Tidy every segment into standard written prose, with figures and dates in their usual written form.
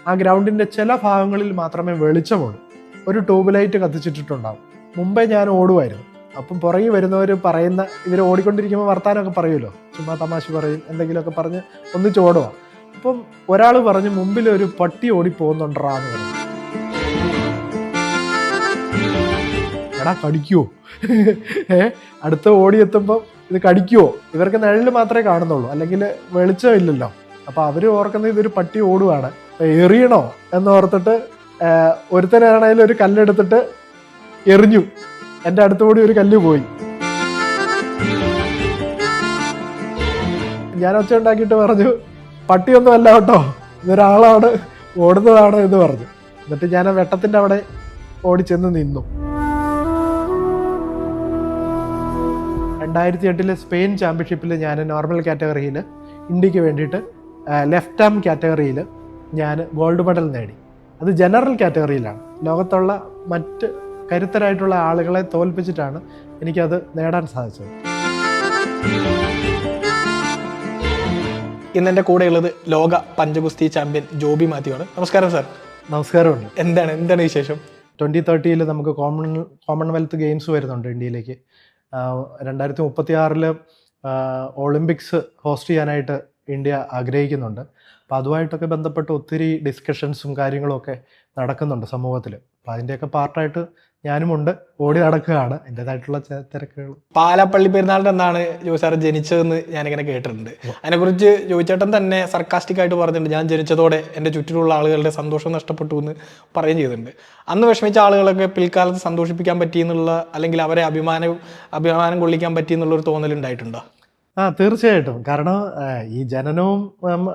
ആ ഗ്രൗണ്ടിൻ്റെ ചില ഭാഗങ്ങളിൽ മാത്രമേ വെളിച്ചമുള്ളൂ. ഒരു ട്യൂബ് ലൈറ്റ് കത്തിച്ചിട്ടിട്ടുണ്ടാവും. മുമ്പേ ഞാൻ ഓടുമായിരുന്നു. അപ്പം പുറകെ വരുന്നവർ പറയുന്ന, ഇവർ ഓടിക്കൊണ്ടിരിക്കുമ്പോൾ വർത്താനമൊക്കെ പറയുമല്ലോ, ചുമ്മാ തമാശ പറയും, എന്തെങ്കിലുമൊക്കെ പറഞ്ഞ് ഒന്നിച്ച് ഓടുക. അപ്പം ഒരാൾ പറഞ്ഞു, മുമ്പിൽ ഒരു പട്ടി ഓടി പോകുന്നുണ്ടാ എന്ന് പറഞ്ഞു. എടാ കടിക്കുവോ? അടുത്ത ഓടിയെത്തുമ്പോൾ ഇത് കടിക്കുവോ? ഇവർക്ക് നിഴല് മാത്രമേ കാണുന്നുള്ളൂ, അല്ലെങ്കിൽ വെളിച്ചമില്ലല്ലോ. അപ്പോൾ അവർ ഓർക്കുന്നത് ഇതൊരു പട്ടി ഓടുകയാണ്, എറിയണോ എന്ന് ഓർത്തിട്ട് ഒരുത്തനാണെങ്കിൽ ഒരു കല്ലെടുത്തിട്ട് എറിഞ്ഞു. എൻ്റെ അടുത്തുകൂടി ഒരു കല്ല് പോയി. ഞാൻ ഒച്ച ഉണ്ടാക്കിയിട്ട് പറഞ്ഞു, പട്ടിയൊന്നും അല്ല കേട്ടോ, ഇതൊരാളാണ്, ഓടുന്നതാണ് എന്ന് പറഞ്ഞു. എന്നിട്ട് ഞാൻ ആ വെട്ടത്തിൻ്റെ അവിടെ ഓടിച്ചെന്ന് നിന്നു. 2008 സ്പെയിൻ ചാമ്പ്യൻഷിപ്പിൽ ഞാൻ നോർമൽ കാറ്റഗറിയിൽ ഇന്ത്യക്ക് വേണ്ടിയിട്ട് ലെഫ്റ്റ് ആം കാറ്റഗറിയിൽ ഞാൻ ഗോൾഡ് മെഡൽ നേടി. അത് ജനറൽ കാറ്റഗറിയിലാണ്. ലോകത്തുള്ള മറ്റ് കരുത്തരായിട്ടുള്ള ആളുകളെ തോൽപ്പിച്ചിട്ടാണ് എനിക്കത് നേടാൻ സാധിച്ചത്. ഇന്നെൻ്റെ കൂടെയുള്ളത് ലോക പഞ്ചഗുസ്തി ചാമ്പ്യൻ ജോബി മാത്യു ആണ്. നമസ്കാരം സാർ. നമസ്കാരമുണ്ട്. എന്താണ് വിശേഷം? 2030 നമുക്ക് കോമൺവെൽത്ത് ഗെയിംസ് വരുന്നുണ്ട് ഇന്ത്യയിലേക്ക്. 2036 ഒളിമ്പിക്സ് ഹോസ്റ്റ് ചെയ്യാനായിട്ട് ഇന്ത്യ ആഗ്രഹിക്കുന്നുണ്ട്. അപ്പോൾ അതുമായിട്ടൊക്കെ ബന്ധപ്പെട്ട് ഒത്തിരി ഡിസ്കഷൻസും കാര്യങ്ങളുമൊക്കെ നടക്കുന്നുണ്ട് സമൂഹത്തിൽ. അപ്പോൾ അതിൻ്റെയൊക്കെ പാർട്ടായിട്ട് ഞാനുമുണ്ട്, ഓടി നടക്കുകയാണ്, എൻ്റേതായിട്ടുള്ള തിരക്കുകൾ. പാലാപ്പള്ളി പെരുന്നാളിൻ്റെ എന്നാണ് ജോബി സാർ ജനിച്ചതെന്ന് ഞാനിങ്ങനെ കേട്ടിട്ടുണ്ട്. അതിനെക്കുറിച്ച് ജോബിച്ചേട്ടൻ തന്നെ സർക്കാസ്റ്റിക് ആയിട്ട് പറഞ്ഞിട്ടുണ്ട്, ഞാൻ ജനിച്ചതോടെ എൻ്റെ ചുറ്റിലുള്ള ആളുകളുടെ സന്തോഷം നഷ്ടപ്പെട്ടു എന്ന് പറയുകയും ചെയ്തിട്ടുണ്ട്. അന്ന് വിഷമിച്ച ആളുകളൊക്കെ പിൽക്കാലത്ത് സന്തോഷിപ്പിക്കാൻ പറ്റിയെന്നുള്ള, അല്ലെങ്കിൽ അവരെ അഭിമാനം കൊള്ളിക്കാൻ പറ്റിയെന്നുള്ളൊരു തോന്നലുണ്ടായിട്ടുണ്ടോ? തീർച്ചയായിട്ടും. കാരണം ഈ ജനനവും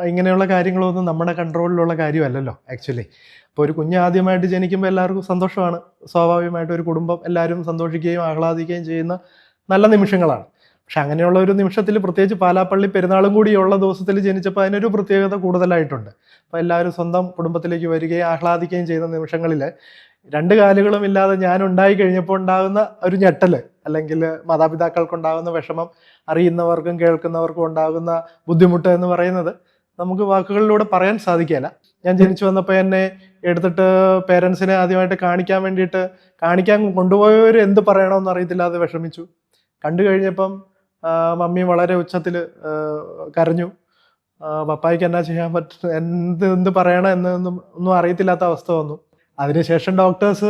ഇങ്ങനെയുള്ള കാര്യങ്ങളൊന്നും നമ്മുടെ കൺട്രോളിലുള്ള കാര്യമല്ലല്ലോ ആക്ച്വലി. ഇപ്പോൾ ഒരു കുഞ്ഞ് ആദ്യമായിട്ട് ജനിക്കുമ്പോൾ എല്ലാവർക്കും സന്തോഷമാണ്. സ്വാഭാവികമായിട്ട് ഒരു കുടുംബം എല്ലാവരും സന്തോഷിക്കുകയും ആഹ്ലാദിക്കുകയും ചെയ്യുന്ന നല്ല നിമിഷങ്ങളാണ്. പക്ഷെ അങ്ങനെയുള്ള ഒരു നിമിഷത്തിൽ, പ്രത്യേകിച്ച് പാലാപ്പള്ളി പെരുന്നാളും കൂടിയുള്ള ദിവസത്തിൽ ജനിച്ചപ്പോൾ അതിനൊരു പ്രത്യേകത കൂടുതലായിട്ടുണ്ട്. അപ്പോൾ എല്ലാവരും സ്വന്തം കുടുംബത്തിലേക്ക് വരികയും ആഹ്ലാദിക്കുകയും ചെയ്യുന്ന നിമിഷങ്ങളിൽ രണ്ട് കാലുകളും ഇല്ലാതെ ഞാൻ ഉണ്ടായി കഴിഞ്ഞപ്പോൾ ഉണ്ടാകുന്ന ഒരു ഞെട്ടൽ, അല്ലെങ്കിൽ മാതാപിതാക്കൾക്കുണ്ടാകുന്ന വിഷമം, അറിയുന്നവർക്കും കേൾക്കുന്നവർക്കും ഉണ്ടാകുന്ന ബുദ്ധിമുട്ട് എന്ന് പറയുന്നത് നമുക്ക് വാക്കുകളിലൂടെ പറയാൻ സാധിക്കില്ല. ഞാൻ ജനിച്ചു വന്നപ്പോൾ എന്നെ എടുത്തിട്ട് പേരൻസിനെ ആദ്യമായിട്ട് കാണിക്കാൻ കൊണ്ടുപോയവർ എന്ത് പറയണമെന്ന് അറിയത്തില്ലാതെ വിഷമിച്ചു. കണ്ടു കഴിഞ്ഞപ്പം മമ്മി വളരെ ഉച്ചത്തിൽ കരഞ്ഞു. പപ്പായ്ക്ക് എന്നാ ചെയ്യാൻ പറ്റും, എന്ത് പറയണം എന്നൊന്നും അറിയത്തില്ലാത്ത അവസ്ഥ വന്നു. അതിനുശേഷം ഡോക്ടേഴ്സ്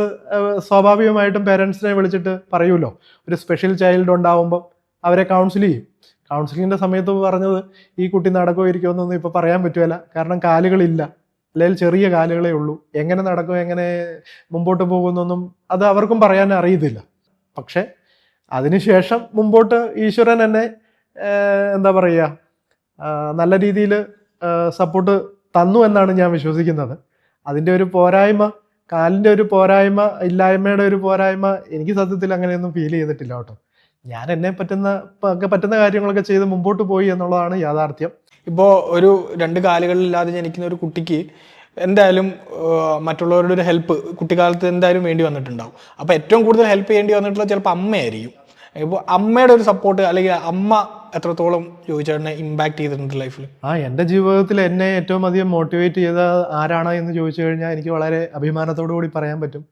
സ്വാഭാവികമായിട്ടും പേരൻസിനെ വിളിച്ചിട്ട് പറയുമല്ലോ, ഒരു സ്പെഷ്യൽ ചൈൽഡ് ഉണ്ടാവുമ്പം അവരെ കൗൺസിൽ ചെയ്യും. കൗൺസിലിങ്ങിൻ്റെ സമയത്ത് പറഞ്ഞത്, ഈ കുട്ടി നടക്കുമോ ഇരിക്കുമോ എന്നൊന്നും ഇപ്പോൾ പറയാൻ പറ്റുമല്ല, കാരണം കാലുകളില്ല, അല്ലെങ്കിൽ ചെറിയ കാലുകളേ ഉള്ളൂ. എങ്ങനെ നടക്കും, എങ്ങനെ മുമ്പോട്ട് പോകുന്നൊന്നും അത് അവർക്കും പറയാൻ അറിയത്തില്ല. പക്ഷെ അതിനുശേഷം മുമ്പോട്ട് ഈശ്വരൻ എന്നെ എന്താ പറയുക, നല്ല രീതിയിൽ സപ്പോർട്ട് തന്നു എന്നാണ് ഞാൻ വിശ്വസിക്കുന്നത്. അതിൻ്റെ ഒരു പോരായ്മ, കാലിൻ്റെ ഒരു പോരായ്മ, ഇല്ലായ്മയുടെ ഒരു പോരായ്മ എനിക്ക് സത്യത്തിൽ അങ്ങനെയൊന്നും ഫീൽ ചെയ്തിട്ടില്ല കേട്ടോ. ഞാൻ എന്നെ പറ്റുന്ന കാര്യങ്ങളൊക്കെ ചെയ്ത് മുമ്പോട്ട് പോയി എന്നുള്ളതാണ് യാഥാർത്ഥ്യം. ഇപ്പോൾ ഒരു രണ്ട് കാലുകളില്ലാതെ ജനിക്കുന്ന ഒരു കുട്ടിക്ക് എന്തായാലും മറ്റുള്ളവരുടെ ഒരു ഹെൽപ്പ് കുട്ടിക്കാലത്ത് എന്തായാലും വേണ്ടി വന്നിട്ടുണ്ടാവും. അപ്പോൾ ഏറ്റവും കൂടുതൽ ഹെൽപ്പ് ചെയ്യേണ്ടി വന്നിട്ടുള്ള ചിലപ്പോൾ അമ്മയായിരിക്കും. ഇപ്പോൾ അമ്മയുടെ ഒരു സപ്പോർട്ട്, അല്ലെങ്കിൽ അമ്മ എത്രത്തോളം ജോബിച്ചേട്ടനെ ഇമ്പാക്ട് ചെയ്തിട്ടുണ്ട് ലൈഫിൽ? എൻ്റെ ജീവിതത്തിൽ എന്നെ ഏറ്റവും അധികം മോട്ടിവേറ്റ് ചെയ്ത ആരാണ് എന്ന് ചോദിച്ചു കഴിഞ്ഞാൽ എനിക്ക് വളരെ അഭിമാനത്തോടു കൂടി പറയാൻ പറ്റും,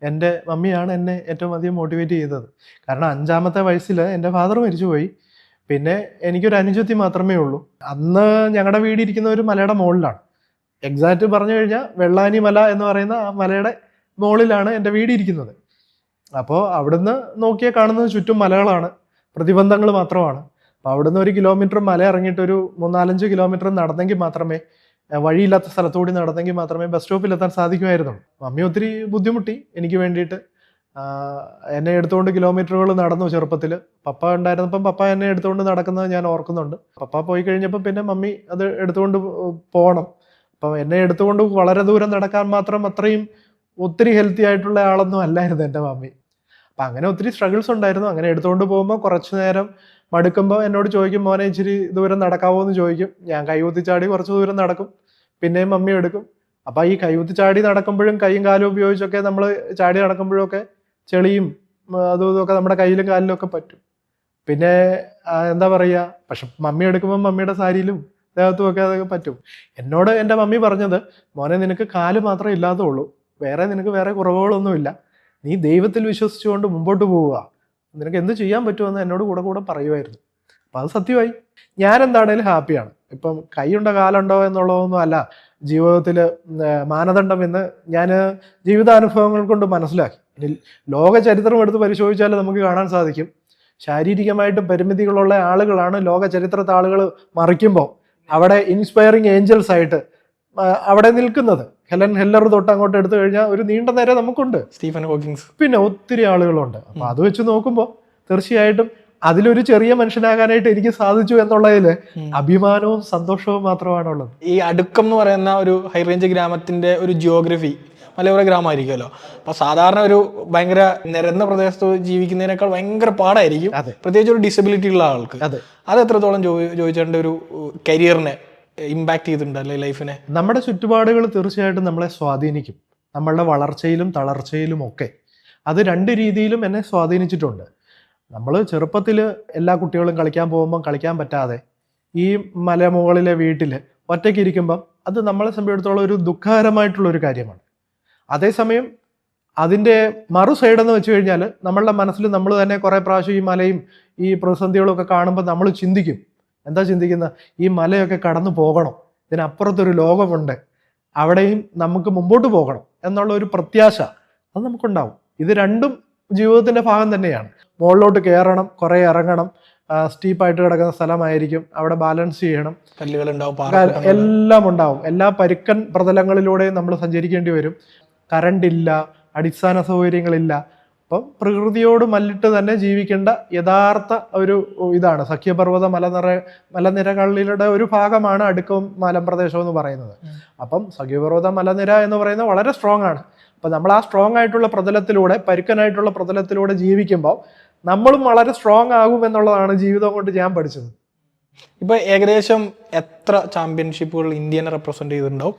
എൻ്റെ മമ്മിയാണ് എന്നെ ഏറ്റവും അധികം മോട്ടിവേറ്റ് ചെയ്തത്. കാരണം 5ാമത്തെ വയസ്സിൽ എൻ്റെ ഫാദർ മരിച്ചുപോയി. പിന്നെ എനിക്കൊരു അനുജത്തി മാത്രമേ ഉള്ളൂ. അന്ന് ഞങ്ങളുടെ വീടിരിക്കുന്ന ഒരു മലയുടെ മുകളിലാണ്. എക്സാക്റ്റ് പറഞ്ഞു കഴിഞ്ഞാൽ വെള്ളാനി മല എന്ന് പറയുന്ന ആ മലയുടെ മുകളിലാണ് എൻ്റെ വീടിരിക്കുന്നത്. അപ്പോൾ അവിടുന്ന് നോക്കിയാൽ കാണുന്നത് ചുറ്റും മലകളാണ്, പ്രതിബന്ധങ്ങൾ മാത്രമാണ്. അപ്പോൾ അവിടുന്ന് 1 കിലോമീറ്റർ മല ഇറങ്ങിയിട്ട് ഒരു 3-4 കിലോമീറ്റർ നടന്നെങ്കിൽ മാത്രമേ, വഴിയില്ലാത്ത സ്ഥലത്തുകൂടി നടന്നെങ്കിൽ മാത്രമേ ബസ് സ്റ്റോപ്പിലെത്താൻ സാധിക്കുമായിരുന്നുള്ളൂ. മമ്മി ഒത്തിരി ബുദ്ധിമുട്ടി എനിക്ക് വേണ്ടിയിട്ട്. എന്നെ എടുത്തുകൊണ്ട് കിലോമീറ്ററുകൾ നടന്നു ചെറുപ്പത്തിൽ. പപ്പ ഉണ്ടായിരുന്നപ്പം പപ്പ എന്നെ എടുത്തുകൊണ്ട് നടക്കുന്നത് ഞാൻ ഓർക്കുന്നുണ്ട്. പപ്പ പോയി കഴിഞ്ഞപ്പം പിന്നെ മമ്മി അത് എടുത്തുകൊണ്ട് പോകണം. അപ്പം എന്നെ എടുത്തുകൊണ്ട് വളരെ ദൂരം നടക്കാൻ മാത്രം അത്രയും ഒത്തിരി ഹെൽത്തി ആയിട്ടുള്ള ആളൊന്നും അല്ലായിരുന്നു എൻ്റെ മമ്മി. അപ്പം അങ്ങനെ ഒത്തിരി സ്ട്രഗിൾസ് ഉണ്ടായിരുന്നു. അങ്ങനെ എടുത്തുകൊണ്ട് പോകുമ്പോൾ കുറച്ച് നേരം മടുക്കുമ്പോൾ എന്നോട് ചോദിക്കും, മോനെ ഇച്ചിരി ദൂരം നടക്കാവോ എന്ന് ചോദിക്കും. ഞാൻ കൈകുത്തിച്ചാടി കുറച്ച് ദൂരം നടക്കും, പിന്നെയും മമ്മി എടുക്കും. അപ്പം ഈ കൈകുത്തിച്ചാടി നടക്കുമ്പോഴും കൈയും കാലും ഉപയോഗിച്ചൊക്കെ നമ്മൾ ചാടി നടക്കുമ്പോഴൊക്കെ ചെളിയും അതും ഇതൊക്കെ നമ്മുടെ കയ്യിലും കാലിലും ഒക്കെ പറ്റും. പിന്നെ എന്താ പറയുക, പക്ഷെ മമ്മി എടുക്കുമ്പോൾ മമ്മിയുടെ സാരിയിലും ദേഹത്തും ഒക്കെ അതൊക്കെ പറ്റും. എന്നോട് എൻ്റെ മമ്മി പറഞ്ഞത്, മോനെ നിനക്ക് കാല് മാത്രമേ ഇല്ലാത്തുള്ളൂ, നിനക്ക് വേറെ കുറവുകളൊന്നുമില്ല, നീ ദൈവത്തിൽ വിശ്വസിച്ചുകൊണ്ട് മുമ്പോട്ട് പോവുക, നിനക്ക് എന്ത് ചെയ്യാൻ പറ്റുമെന്ന് എന്നോട് കൂടെ കൂടെ പറയുമായിരുന്നു. അപ്പം അത് സത്യമായി. ഞാൻ എന്താണേലും ഹാപ്പിയാണ്. ഇപ്പം കൈയുണ്ടോ കാലുണ്ടോ എന്നുള്ളതൊന്നും അല്ല ജീവിതത്തിൽ മാനദണ്ഡം എന്ന് ഞാൻ ജീവിതാനുഭവങ്ങൾ കൊണ്ട് മനസ്സിലാക്കി. ഇനി ലോക ചരിത്രം എടുത്ത് പരിശോധിച്ചാൽ നമുക്ക് കാണാൻ സാധിക്കും, ശാരീരികമായിട്ട് പരിമിതികളുള്ള ആളുകളാണ് ലോക ചരിത്രത്തെ ആളുകൾ മറിക്കുമ്പോൾ അവിടെ ഇൻസ്പയറിങ് ഏഞ്ചൽസ് ആയിട്ട് അവിടെ നിൽക്കുന്നത്. ഹെലൻ ഹെല്ലർ തൊട്ട് അങ്ങോട്ട് എടുത്തു കഴിഞ്ഞാൽ ഒരു നീണ്ട നേരം നമുക്കുണ്ട്. സ്റ്റീഫൻ ഹോക്കിങ്സ്, പിന്നെ ഒത്തിരി ആളുകളുണ്ട്. അപ്പൊ അത് വെച്ച് നോക്കുമ്പോൾ തീർച്ചയായിട്ടും അതിലൊരു ചെറിയ മനുഷ്യനാകാനായിട്ട് എനിക്ക് സാധിച്ചു എന്നുള്ളതിൽ അഭിമാനവും സന്തോഷവും മാത്രമാണുള്ളത്. ഈ അടുക്കം എന്ന് പറയുന്ന ഒരു ഹൈ റേഞ്ച് ഗ്രാമത്തിന്റെ ഒരു ജിയോഗ്രഫി മലയോര ഗ്രാമമായിരിക്കുമല്ലോ. അപ്പൊ സാധാരണ ഒരു ഭയങ്കര നിരന്ന പ്രദേശത്ത് ജീവിക്കുന്നതിനേക്കാൾ ഭയങ്കര പാടായിരിക്കും, പ്രത്യേകിച്ച് ഒരു ഡിസബിലിറ്റി ഉള്ള ആൾക്ക്. അത് എത്രത്തോളം ചോദിച്ചേണ്ട ഒരു കരിയറിനെ ഇമ്പാക്ട് ചെയ്തിട്ടുണ്ട് അല്ലെ ലൈഫിനെ? നമ്മുടെ ചുറ്റുപാടുകൾ തീർച്ചയായിട്ടും നമ്മളെ സ്വാധീനിക്കും, നമ്മളുടെ വളർച്ചയിലും തളർച്ചയിലും ഒക്കെ. അത് രണ്ട് രീതിയിലും എന്നെ സ്വാധീനിച്ചിട്ടുണ്ട്. നമ്മൾ ചെറുപ്പത്തിൽ എല്ലാ കുട്ടികളും കളിക്കാൻ പോകുമ്പം കളിക്കാൻ പറ്റാതെ ഈ മലമുകളിലെ വീട്ടിൽ ഒറ്റയ്ക്ക് ഇരിക്കുമ്പം അത് നമ്മളെ സംബന്ധിച്ചിടത്തോളം ഒരു ദുഃഖകരമായിട്ടുള്ളൊരു കാര്യമാണ്. അതേസമയം അതിൻ്റെ മറു സൈഡെന്ന് വെച്ച് കഴിഞ്ഞാൽ നമ്മളുടെ മനസ്സിൽ നമ്മൾ തന്നെ കുറേ പ്രാവശ്യം ഈ മലയും ഈ പ്രതിസന്ധികളും ഒക്കെ കാണുമ്പോൾ നമ്മൾ ചിന്തിക്കും. എന്താ ചിന്തിക്കുന്നത്? ഈ മലയൊക്കെ കടന്നു പോകണം, ഇതിനപ്പുറത്തൊരു ലോകമുണ്ട്, അവിടെയും നമുക്ക് മുമ്പോട്ട് പോകണം എന്നുള്ള ഒരു പ്രത്യാശ അത് നമുക്കുണ്ടാവും. ഇത് രണ്ടും ജീവിതത്തിൻ്റെ ഭാഗം തന്നെയാണ്. മുകളിലോട്ട് കയറണം, കുറേ ഇറങ്ങണം, സ്റ്റീപ്പായിട്ട് കിടക്കുന്ന സ്ഥലമായിരിക്കും, അവിടെ ബാലൻസ് ചെയ്യണം, എല്ലാം ഉണ്ടാവും. എല്ലാ പരുക്കൻ പ്രതലങ്ങളിലൂടെയും നമ്മൾ സഞ്ചരിക്കേണ്ടി വരും. കറണ്ട് ഇല്ല, അടിസ്ഥാന സൗകര്യങ്ങളില്ല. അപ്പം പ്രകൃതിയോട് മല്ലിട്ട് തന്നെ ജീവിക്കേണ്ട യഥാർത്ഥ ഒരു ഇതാണ്. സഖ്യപർവ്വത മലനിരകളിലെ ഒരു ഭാഗമാണ് അടുക്കവും മലമ്പ്രദേശം എന്ന് പറയുന്നത്. അപ്പം സഖ്യപർവ്വത മലനിര എന്ന് പറയുന്നത് വളരെ സ്ട്രോങ് ആണ്. അപ്പം നമ്മൾ ആ സ്ട്രോങ് ആയിട്ടുള്ള പ്രതലത്തിലൂടെ, പരുക്കനായിട്ടുള്ള പ്രതലത്തിലൂടെ ജീവിക്കുമ്പോൾ നമ്മളും വളരെ സ്ട്രോങ് ആകും എന്നുള്ളതാണ് ജീവിതം കൊണ്ട് ഞാൻ പഠിച്ചത്. ഇപ്പൊ ഏകദേശം എത്ര ചാമ്പ്യൻഷിപ്പുകൾ ഇന്ത്യനെ റെപ്രസെന്റ് ചെയ്തിട്ടുണ്ടാവും?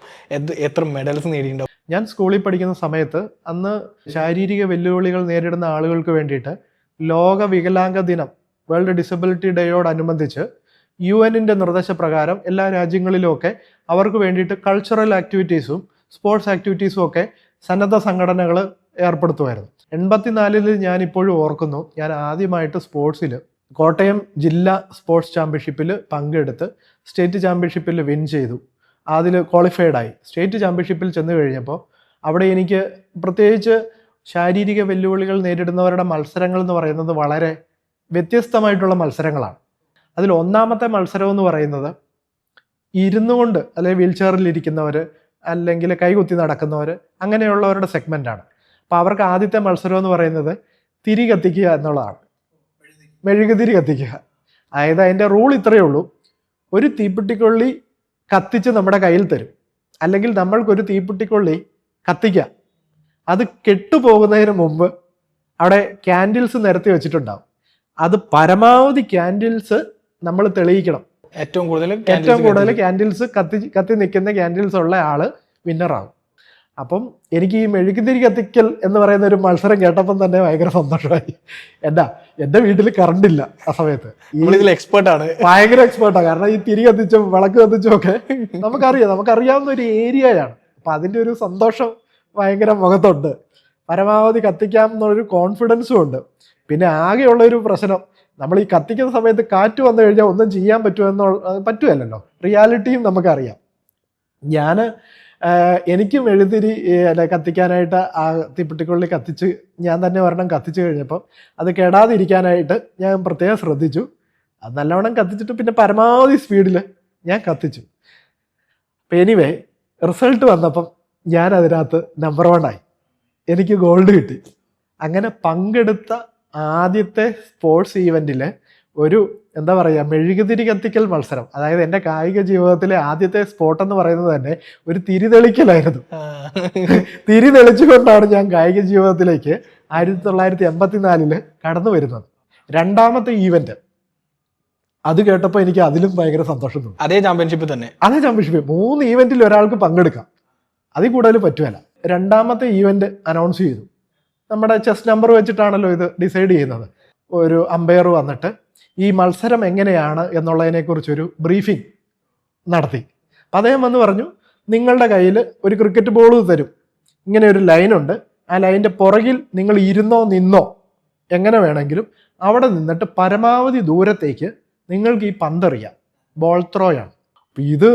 എത്ര മെഡൽസ് നേടിയിട്ടുണ്ടാവും? ഞാൻ സ്കൂളിൽ പഠിക്കുന്ന സമയത്ത് അന്ന് ശാരീരിക വെല്ലുവിളികൾ നേരിടുന്ന ആളുകൾക്ക് വേണ്ടിയിട്ട് ലോക വികലാംഗ ദിനം, വേൾഡ് ഡിസബിലിറ്റി ഡേയോടനുബന്ധിച്ച് UN-ന്റെ നിർദ്ദേശപ്രകാരം എല്ലാ രാജ്യങ്ങളിലുമൊക്കെ അവർക്ക് വേണ്ടിയിട്ട് കൾച്ചറൽ ആക്ടിവിറ്റീസും സ്പോർട്സ് ആക്ടിവിറ്റീസും ഒക്കെ സന്നദ്ധ സംഘടനകൾ ഏർപ്പെടുത്തുമായിരുന്നു. 84 ഞാൻ ഇപ്പോഴും ഓർക്കുന്നു, ഞാൻ ആദ്യമായിട്ട് സ്പോർട്സിൽ കോട്ടയം ജില്ലാ സ്പോർട്സ് ചാമ്പ്യൻഷിപ്പിൽ പങ്കെടുത്ത് സ്റ്റേറ്റ് ചാമ്പ്യൻഷിപ്പിൽ വിൻ ചെയ്തു. അതിൽ ക്വാളിഫൈഡായി. സ്റ്റേറ്റ് ചാമ്പ്യൻഷിപ്പിൽ ചെന്ന് കഴിഞ്ഞപ്പോൾ അവിടെ എനിക്ക് പ്രത്യേകിച്ച് ശാരീരിക വെല്ലുവിളികൾ നേരിടുന്നവരുടെ മത്സരങ്ങൾ എന്ന് പറയുന്നത് വളരെ വ്യത്യസ്തമായിട്ടുള്ള മത്സരങ്ങളാണ്. അതിൽ ഒന്നാമത്തെ മത്സരം എന്ന് പറയുന്നത് ഇരുന്നുകൊണ്ട്, അല്ലെങ്കിൽ വീൽ ചെയറിൽ ഇരിക്കുന്നവർ, അല്ലെങ്കിൽ കൈകുത്തി നടക്കുന്നവർ, അങ്ങനെയുള്ളവരുടെ സെഗ്മെൻ്റാണ്. അപ്പോൾ അവർക്ക് ആദ്യത്തെ മത്സരം എന്ന് പറയുന്നത് തിരി കത്തിക്കുക എന്നുള്ളതാണ്. മെഴുകുതിരി കത്തിക്കുക. അതായത് അതിൻ്റെ റൂൾ ഇത്രയേ ഉള്ളൂ, ഒരു തീപ്പെട്ടിക്കൊള്ളി കത്തിച്ച് നമ്മുടെ കയ്യിൽ തരും, അല്ലെങ്കിൽ നമ്മൾക്കൊരു തീപ്പെട്ടിക്കൊള്ളി കത്തിക്കാം. അത് കെട്ടുപോകുന്നതിന് മുമ്പ് അവിടെ ക്യാൻഡിൽസ് നിരത്തി വെച്ചിട്ടുണ്ടാവും. അത് പരമാവധി ക്യാൻഡിൽസ് നമ്മൾ തെളിയിക്കണം. ഏറ്റവും കൂടുതൽ ക്യാൻഡിൽസ് കത്തി നിൽക്കുന്ന ക്യാൻഡിൽസ് ഉള്ള ആള് വിന്നറാകും. അപ്പം എനിക്ക് ഈ മെഴുകുതിരി കത്തിക്കൽ എന്ന് പറയുന്ന ഒരു മത്സരം കേട്ടപ്പം തന്നെ ഭയങ്കര സന്തോഷമായി. എൻ്റെ വീട്ടിൽ കറണ്ട് ഇല്ല ആ സമയത്ത്. എക്സ്പേർട്ടാണ്, ഭയങ്കര എക്സ്പേർട്ടാണ്. കാരണം ഈ തിരി കത്തിച്ചും വിളക്ക് കത്തിച്ചും ഒക്കെ നമുക്കറിയാവുന്ന ഒരു ഏരിയയാണ്. അപ്പം അതിൻ്റെ ഒരു സന്തോഷം ഭയങ്കര മുഖത്തുണ്ട്. പരമാവധി കത്തിക്കാം എന്നുള്ളൊരു കോൺഫിഡൻസും ഉണ്ട്. പിന്നെ ആകെയുള്ളൊരു പ്രശ്നം, നമ്മൾ ഈ കത്തിക്കുന്ന സമയത്ത് കാറ്റ് വന്നു കഴിഞ്ഞാൽ ഒന്നും ചെയ്യാൻ പറ്റുമല്ലോ. റിയാലിറ്റിയും നമുക്കറിയാം. എനിക്കും എഴുതിരി കത്തിക്കാനായിട്ട് ആ തീപ്പെട്ടിക്കൊള്ളി കത്തിച്ച് ഞാൻ തന്നെ ഒരെണ്ണം കത്തിച്ചു കഴിഞ്ഞപ്പം അത് കെടാതിരിക്കാനായിട്ട് ഞാൻ പ്രത്യേകം ശ്രദ്ധിച്ചു. അത് നല്ലവണ്ണം കത്തിച്ചിട്ട് പിന്നെ പരമാവധി സ്പീഡിൽ ഞാൻ കത്തിച്ചു. അപ്പം എനിവേ റിസൾട്ട് വന്നപ്പം ഞാൻ അതിനകത്ത് നമ്പർ 1 ആയി. എനിക്ക് ഗോൾഡ് കിട്ടി. അങ്ങനെ പങ്കെടുത്ത ആദ്യത്തെ സ്പോർട്സ് ഈവൻറ്റിൽ ഒരു മെഴുകുതിരി കത്തിക്കൽ മത്സരം, അതായത് എൻ്റെ കായിക ജീവിതത്തിലെ ആദ്യത്തെ സ്പോർട്ട് എന്ന് പറയുന്നത് തന്നെ ഒരു തിരിതെളിക്കലായിരുന്നു. തിരി തെളിച്ചുകൊണ്ടാണ് ഞാൻ കായിക ജീവിതത്തിലേക്ക് 1984 കടന്നു വരുന്നത്. രണ്ടാമത്തെ ഈവന്റ് അത് കേട്ടപ്പോൾ എനിക്ക് അതിലും ഭയങ്കര സന്തോഷം തോന്നി. അതേ ചാമ്പ്യൻഷിപ്പ് 3 ഈവന്റിൽ ഒരാൾക്ക് പങ്കെടുക്കാം, അതിൽ കൂടുതൽ പറ്റുമല്ല. രണ്ടാമത്തെ ഈവന്റ് അനൗൺസ് ചെയ്തു. നമ്മുടെ ചെസ് നമ്പർ വെച്ചിട്ടാണല്ലോ ഇത് ഡിസൈഡ് ചെയ്യുന്നത്. ഒരു അമ്പയർ വന്നിട്ട് ഈ മത്സരം എങ്ങനെയാണ് എന്നുള്ളതിനെക്കുറിച്ചൊരു ബ്രീഫിംഗ് നടത്തി. അപ്പം അദ്ദേഹം വന്ന് പറഞ്ഞു, നിങ്ങളുടെ കയ്യിൽ ഒരു ക്രിക്കറ്റ് ബോൾ തരും, ഇങ്ങനെ ഒരു ലൈനുണ്ട്, ആ ലൈനിൻ്റെ പുറകിൽ നിങ്ങൾ ഇരുന്നോ നിന്നോ എങ്ങനെ വേണമെങ്കിലും അവിടെ നിന്നിട്ട് പരമാവധി ദൂരത്തേക്ക് നിങ്ങൾക്ക് ഈ പന്തെറിയാം, ബോൾ ത്രോയാണ്. അപ്പം ഇത്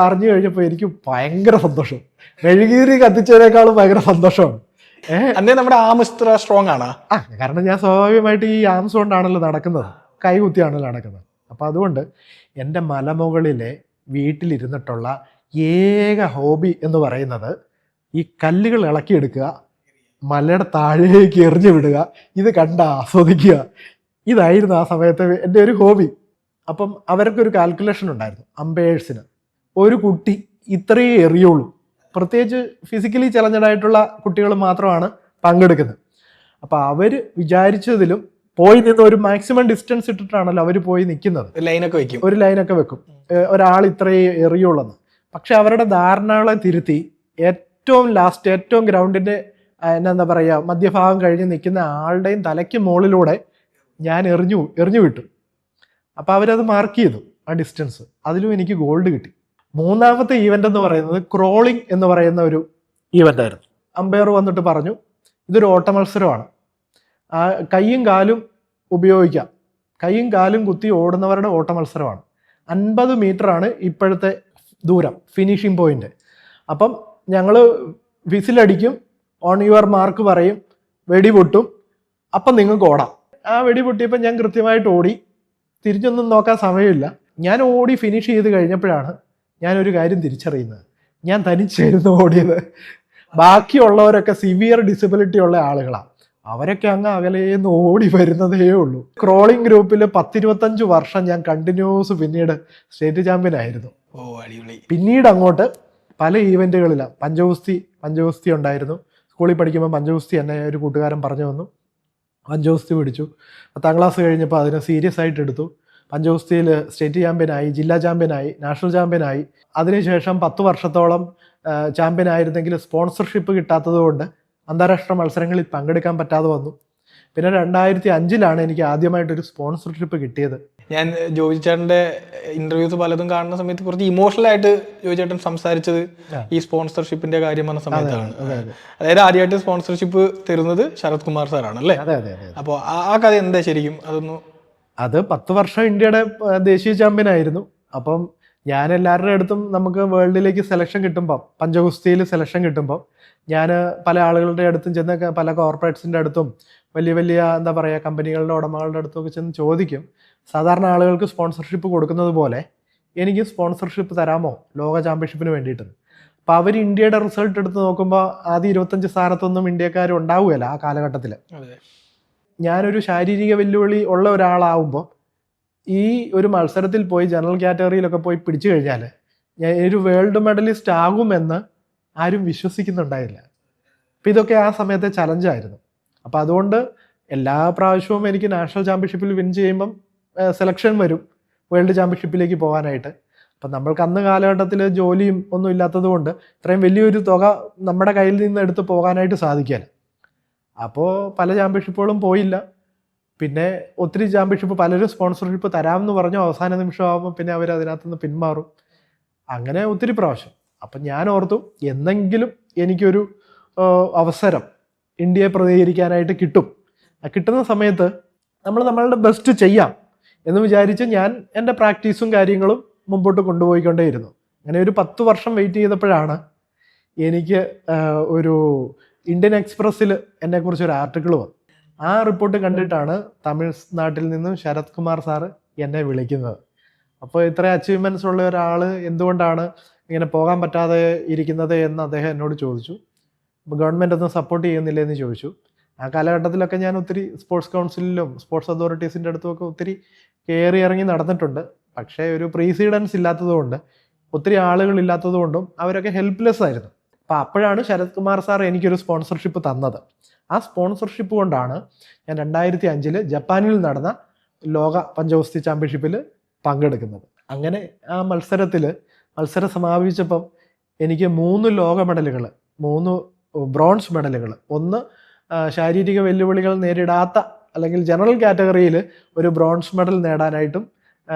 അറിഞ്ഞു കഴിഞ്ഞപ്പോൾ എനിക്ക് ഭയങ്കര സന്തോഷം, മെഴുകുതിരി കത്തിച്ചതിനേക്കാളും ഭയങ്കര സന്തോഷമാണ്. അന്നേ നമ്മുടെ ആംസ് സ്ട്രോങ് ആണ്. കാരണം ഞാൻ സ്വാഭാവികമായിട്ട് ഈ ആംസ് കൊണ്ടാണല്ലോ നടക്കുന്നത്, കൈകുത്തിയാണല്ലോ നടക്കുന്നത്. അപ്പം അതുകൊണ്ട് എൻ്റെ മലമുകളിലെ വീട്ടിലിരുന്നിട്ടുള്ള ഏക ഹോബി എന്ന് പറയുന്നത് ഈ കല്ലുകൾ ഇളക്കിയെടുക്കുക, മലയുടെ താഴേക്ക് എറിഞ്ഞു വിടുക, ഇത് കണ്ട് ആസ്വദിക്കുക. ഇതായിരുന്നു ആ സമയത്ത് എൻ്റെ ഒരു ഹോബി. അപ്പം അവർക്കൊരു കാൽക്കുലേഷൻ ഉണ്ടായിരുന്നു, അമ്പയേഴ്സിന് ഒരു കുട്ടി ഇത്രയേ എറിയുള്ളൂ, പ്രത്യേകിച്ച് ഫിസിക്കലി ചലഞ്ചഡായിട്ടുള്ള കുട്ടികൾ മാത്രമാണ് പങ്കെടുക്കുന്നത്. അപ്പോൾ അവർ വിചാരിച്ചതിലും പോയി നിന്ന് ഒരു മാക്സിമം ഡിസ്റ്റൻസ് ഇട്ടിട്ടാണല്ലോ അവർ പോയി നിൽക്കുന്നത്. ഒരു ലൈനൊക്കെ വെക്കും, ഒരാൾ ഇത്രയേ എറിയുള്ളെന്ന്. പക്ഷെ അവരുടെ ധാരണകളെ തിരുത്തി ഏറ്റവും ലാസ്റ്റ്, ഏറ്റവും ഗ്രൗണ്ടിൻ്റെ എന്താ പറയുക മധ്യഭാഗം കഴിഞ്ഞ് നിൽക്കുന്ന ആളുടെയും തലയ്ക്ക് മുകളിലൂടെ ഞാൻ എറിഞ്ഞു വിട്ടു. അപ്പോൾ അവരത് മാർക്ക് ചെയ്തു ആ ഡിസ്റ്റൻസ്. അതിലും എനിക്ക് ഗോൾഡ് കിട്ടി. മൂന്നാമത്തെ ഈവൻ്റ് എന്ന് പറയുന്നത് ക്രോളിംഗ് എന്ന് പറയുന്ന ഒരു ഈവൻ്റ് ആയിരുന്നു. അമ്പയർ വന്നിട്ട് പറഞ്ഞു, ഇതൊരു ഓട്ട മത്സരമാണ്, കൈയും കാലും ഉപയോഗിക്കാം, കൈയും കാലും കുത്തി ഓടുന്നവരുടെ ഓട്ട മത്സരമാണ്. 50 മീറ്ററാണ് ഇപ്പോഴത്തെ ദൂരം, ഫിനിഷിംഗ് പോയിന്റ്. അപ്പം ഞങ്ങൾ വിസിലടിക്കും, ഓൺ യുവർ മാർക്ക് പറയും, വെടി പൊട്ടും, അപ്പം നിങ്ങൾക്ക് ഓടാം. ആ വെടി പൊട്ടിയപ്പോൾ ഞാൻ കൃത്യമായിട്ട് ഓടി, തിരിഞ്ഞൊന്നും നോക്കാൻ സമയമില്ല. ഞാൻ ഓടി ഫിനിഷ് ചെയ്ത് കഴിഞ്ഞപ്പോഴാണ് ഞാനൊരു കാര്യം തിരിച്ചറിയുന്നത്, ഞാൻ തനിച്ചായിരുന്നു ഓടിയത്. ബാക്കിയുള്ളവരൊക്കെ സിവിയർ ഡിസബിലിറ്റി ഉള്ള ആളുകളാണ്, അവരൊക്കെ അങ്ങ് അകലേന്ന് ഓടി വരുന്നതേ ഉള്ളൂ. ക്രോളിംഗ് ഗ്രൂപ്പിൽ 10-25 വർഷം ഞാൻ കണ്ടിന്യൂസ് പിന്നീട് സ്റ്റേറ്റ് ചാമ്പ്യൻ ആയിരുന്നു. പിന്നീട് അങ്ങോട്ട് പല ഈവൻറ്റുകളിലാണ്. പഞ്ചഗുസ്തി ഉണ്ടായിരുന്നു. സ്കൂളിൽ പഠിക്കുമ്പോൾ പഞ്ചഗുസ്തി എന്നെ ഒരു കൂട്ടുകാരൻ പറഞ്ഞു വന്നു, പഞ്ചഗുസ്തി പിടിച്ചു. 10ാം ക്ലാസ് കഴിഞ്ഞപ്പോൾ അതിനെ സീരിയസ് ആയിട്ട് എടുത്തു. പഞ്ചഗുസ്തിയിൽ സ്റ്റേറ്റ് ചാമ്പ്യനായി, ജില്ലാ ചാമ്പ്യനായി, നാഷണൽ ചാമ്പ്യനായി. അതിനുശേഷം 10 വർഷത്തോളം ചാമ്പ്യൻ ആയിരുന്നെങ്കിൽ സ്പോൺസർഷിപ്പ് കിട്ടാത്തത് കൊണ്ട് അന്താരാഷ്ട്ര മത്സരങ്ങളിൽ പങ്കെടുക്കാൻ പറ്റാതെ വന്നു. പിന്നെ 2005-ലാണ് എനിക്ക് ആദ്യമായിട്ടൊരു സ്പോൺസർഷിപ്പ് കിട്ടിയത്. ഞാൻ ജോജി ചേട്ടൻ്റെ ഇന്റർവ്യൂസ് പലതും കാണുന്ന സമയത്ത് കുറച്ച് ഇമോഷണൽ ആയിട്ട് ജോജി ചേട്ടൻ സംസാരിച്ചത് ഈ സ്പോൺസർഷിപ്പിന്റെ കാര്യം വന്ന സമയത്താണ്. അതായത് ആദ്യമായിട്ട് സ്പോൺസർഷിപ്പ് തരുന്നത് ശരത് കുമാർ സാറാണ് അല്ലേ? അപ്പോൾ ആ കഥ എന്താ ശരിക്കും? അത് 10 വർഷം ഇന്ത്യയുടെ ദേശീയ ചാമ്പ്യൻ ആയിരുന്നു. അപ്പം ഞാൻ എല്ലാവരുടെ അടുത്തും നമുക്ക് വേൾഡിലേക്ക് സെലക്ഷൻ കിട്ടുമ്പോൾ, പഞ്ചഗുസ്തിയിൽ സെലക്ഷൻ കിട്ടുമ്പോൾ ഞാൻ പല ആളുകളുടെ അടുത്തും ചെന്ന്, പല കോർപ്പറേറ്റ്സിൻ്റെ അടുത്തും വലിയ എന്താ പറയുക കമ്പനികളുടെ ഉടമകളുടെ അടുത്തൊക്കെ ചെന്ന് ചോദിക്കും, സാധാരണ ആളുകൾക്ക് സ്പോൺസർഷിപ്പ് കൊടുക്കുന്നത് പോലെ എനിക്ക് സ്പോൺസർഷിപ്പ് തരാമോ ലോക ചാമ്പ്യൻഷിപ്പിന് വേണ്ടിയിട്ട്. അപ്പോൾ അവർ ഇന്ത്യയുടെ റിസൾട്ട് എടുത്ത് നോക്കുമ്പോൾ ആദ്യം 25 സ്ഥാനത്തൊന്നും ഇന്ത്യക്കാർ ഉണ്ടാവുകയില്ല ആ കാലഘട്ടത്തിൽ. ഞാനൊരു ശാരീരിക വെല്ലുവിളി ഉള്ള ഒരാളാവുമ്പോൾ ഈ ഒരു മത്സരത്തിൽ പോയി ജനറൽ കാറ്റഗറിയിലൊക്കെ പോയി പിടിച്ചു കഴിഞ്ഞാൽ ഞാൻ ഒരു വേൾഡ് മെഡലിസ്റ്റ് ആകുമെന്ന് ആരും വിശ്വസിക്കുന്നുണ്ടായില്ല. അപ്പം ഇതൊക്കെ ആ സമയത്തെ ചലഞ്ചായിരുന്നു. അപ്പം അതുകൊണ്ട് എല്ലാ പ്രാവശ്യവും എനിക്ക് നാഷണൽ ചാമ്പ്യൻഷിപ്പിൽ വിൻ ചെയ്യുമ്പം സെലക്ഷൻ വരും വേൾഡ് ചാമ്പ്യൻഷിപ്പിലേക്ക് പോകാനായിട്ട്. അപ്പം നമ്മൾക്ക് അന്ന് കാലഘട്ടത്തിൽ ജോലിയും ഒന്നും ഇല്ലാത്തത് കൊണ്ട് ഇത്രയും വലിയൊരു തുക നമ്മുടെ കയ്യിൽ നിന്ന് എടുത്ത് പോകാനായിട്ട് സാധിക്കില്ല. അപ്പോൾ പല ചാമ്പ്യൻഷിപ്പുകളും പോയില്ല. പിന്നെ ഒത്തിരി ചാമ്പ്യൻഷിപ്പ് പലരും സ്പോൺസർഷിപ്പ് തരാമെന്ന് പറഞ്ഞു, അവസാന നിമിഷമാകുമ്പോൾ പിന്നെ അവർ അതിനകത്ത് നിന്ന് പിന്മാറും. അങ്ങനെ ഒത്തിരി പ്രാവശ്യം. അപ്പം ഞാൻ ഓർത്തു, എന്തെങ്കിലും എനിക്കൊരു അവസരം ഇന്ത്യയെ പ്രതികരിക്കാനായിട്ട് കിട്ടും. കിട്ടുന്ന സമയത്ത് നമ്മളുടെ ബെസ്റ്റ് ചെയ്യാം എന്ന് വിചാരിച്ച് ഞാൻ എൻ്റെ പ്രാക്ടീസും കാര്യങ്ങളും മുമ്പോട്ട് കൊണ്ടുപോയിക്കൊണ്ടേയിരുന്നു. അങ്ങനെ ഒരു 10 വർഷം വെയിറ്റ് ചെയ്തപ്പോഴാണ് എനിക്ക് ഒരു ഇന്ത്യൻ എക്സ്പ്രസ്സിൽ എന്നെക്കുറിച്ചൊരു ആർട്ടിക്കിൾ വന്നു. ആ റിപ്പോർട്ട് കണ്ടിട്ടാണ് തമിഴ്നാട്ടിൽ നിന്നും ശരത് കുമാർ സാറ് എന്നെ വിളിക്കുന്നത്. അപ്പോൾ ഇത്ര അച്ചീവ്മെൻറ്റ്സ് ഉള്ള ഒരാൾ എന്തുകൊണ്ടാണ് ഇങ്ങനെ പോകാൻ പറ്റാതെ ഇരിക്കുന്നത് എന്ന് അദ്ദേഹം എന്നോട് ചോദിച്ചു. അപ്പോൾ ഗവൺമെൻറ് ഒന്നും സപ്പോർട്ട് ചെയ്യുന്നില്ല എന്ന് ചോദിച്ചു. ആ കാലഘട്ടത്തിലൊക്കെ ഞാൻ ഒത്തിരി സ്പോർട്സ് കൗൺസിലിലും സ്പോർട്സ് അതോറിറ്റീസിൻ്റെ അടുത്തുമൊക്കെ ഒത്തിരി കയറി ഇറങ്ങി നടന്നിട്ടുണ്ട്. പക്ഷേ ഒരു പ്രീസീഡൻസ് ഇല്ലാത്തതുകൊണ്ട്, ഒത്തിരി ആളുകളില്ലാത്തതുകൊണ്ടും അവരൊക്കെ ഹെൽപ്ലെസ് ആയിരുന്നു. അപ്പോൾ അപ്പോഴാണ് ശരത് കുമാർ സാർ എനിക്കൊരു സ്പോൺസർഷിപ്പ് തന്നത്. ആ സ്പോൺസർഷിപ്പ് കൊണ്ടാണ് ഞാൻ 2005 ജപ്പാനിൽ നടന്ന ലോക പഞ്ചഗുസ്തി ചാമ്പ്യൻഷിപ്പിൽ പങ്കെടുക്കുന്നത്. അങ്ങനെ ആ മത്സരം സമാപിച്ചപ്പം എനിക്ക് 3 ലോക മെഡലുകൾ, 3 ബ്രോൺസ് മെഡലുകൾ, 1 ശാരീരിക വെല്ലുവിളികൾ നേരിടാത്ത അല്ലെങ്കിൽ ജനറൽ കാറ്റഗറിയിൽ ഒരു ബ്രോൺസ് മെഡൽ നേടാനായിട്ടും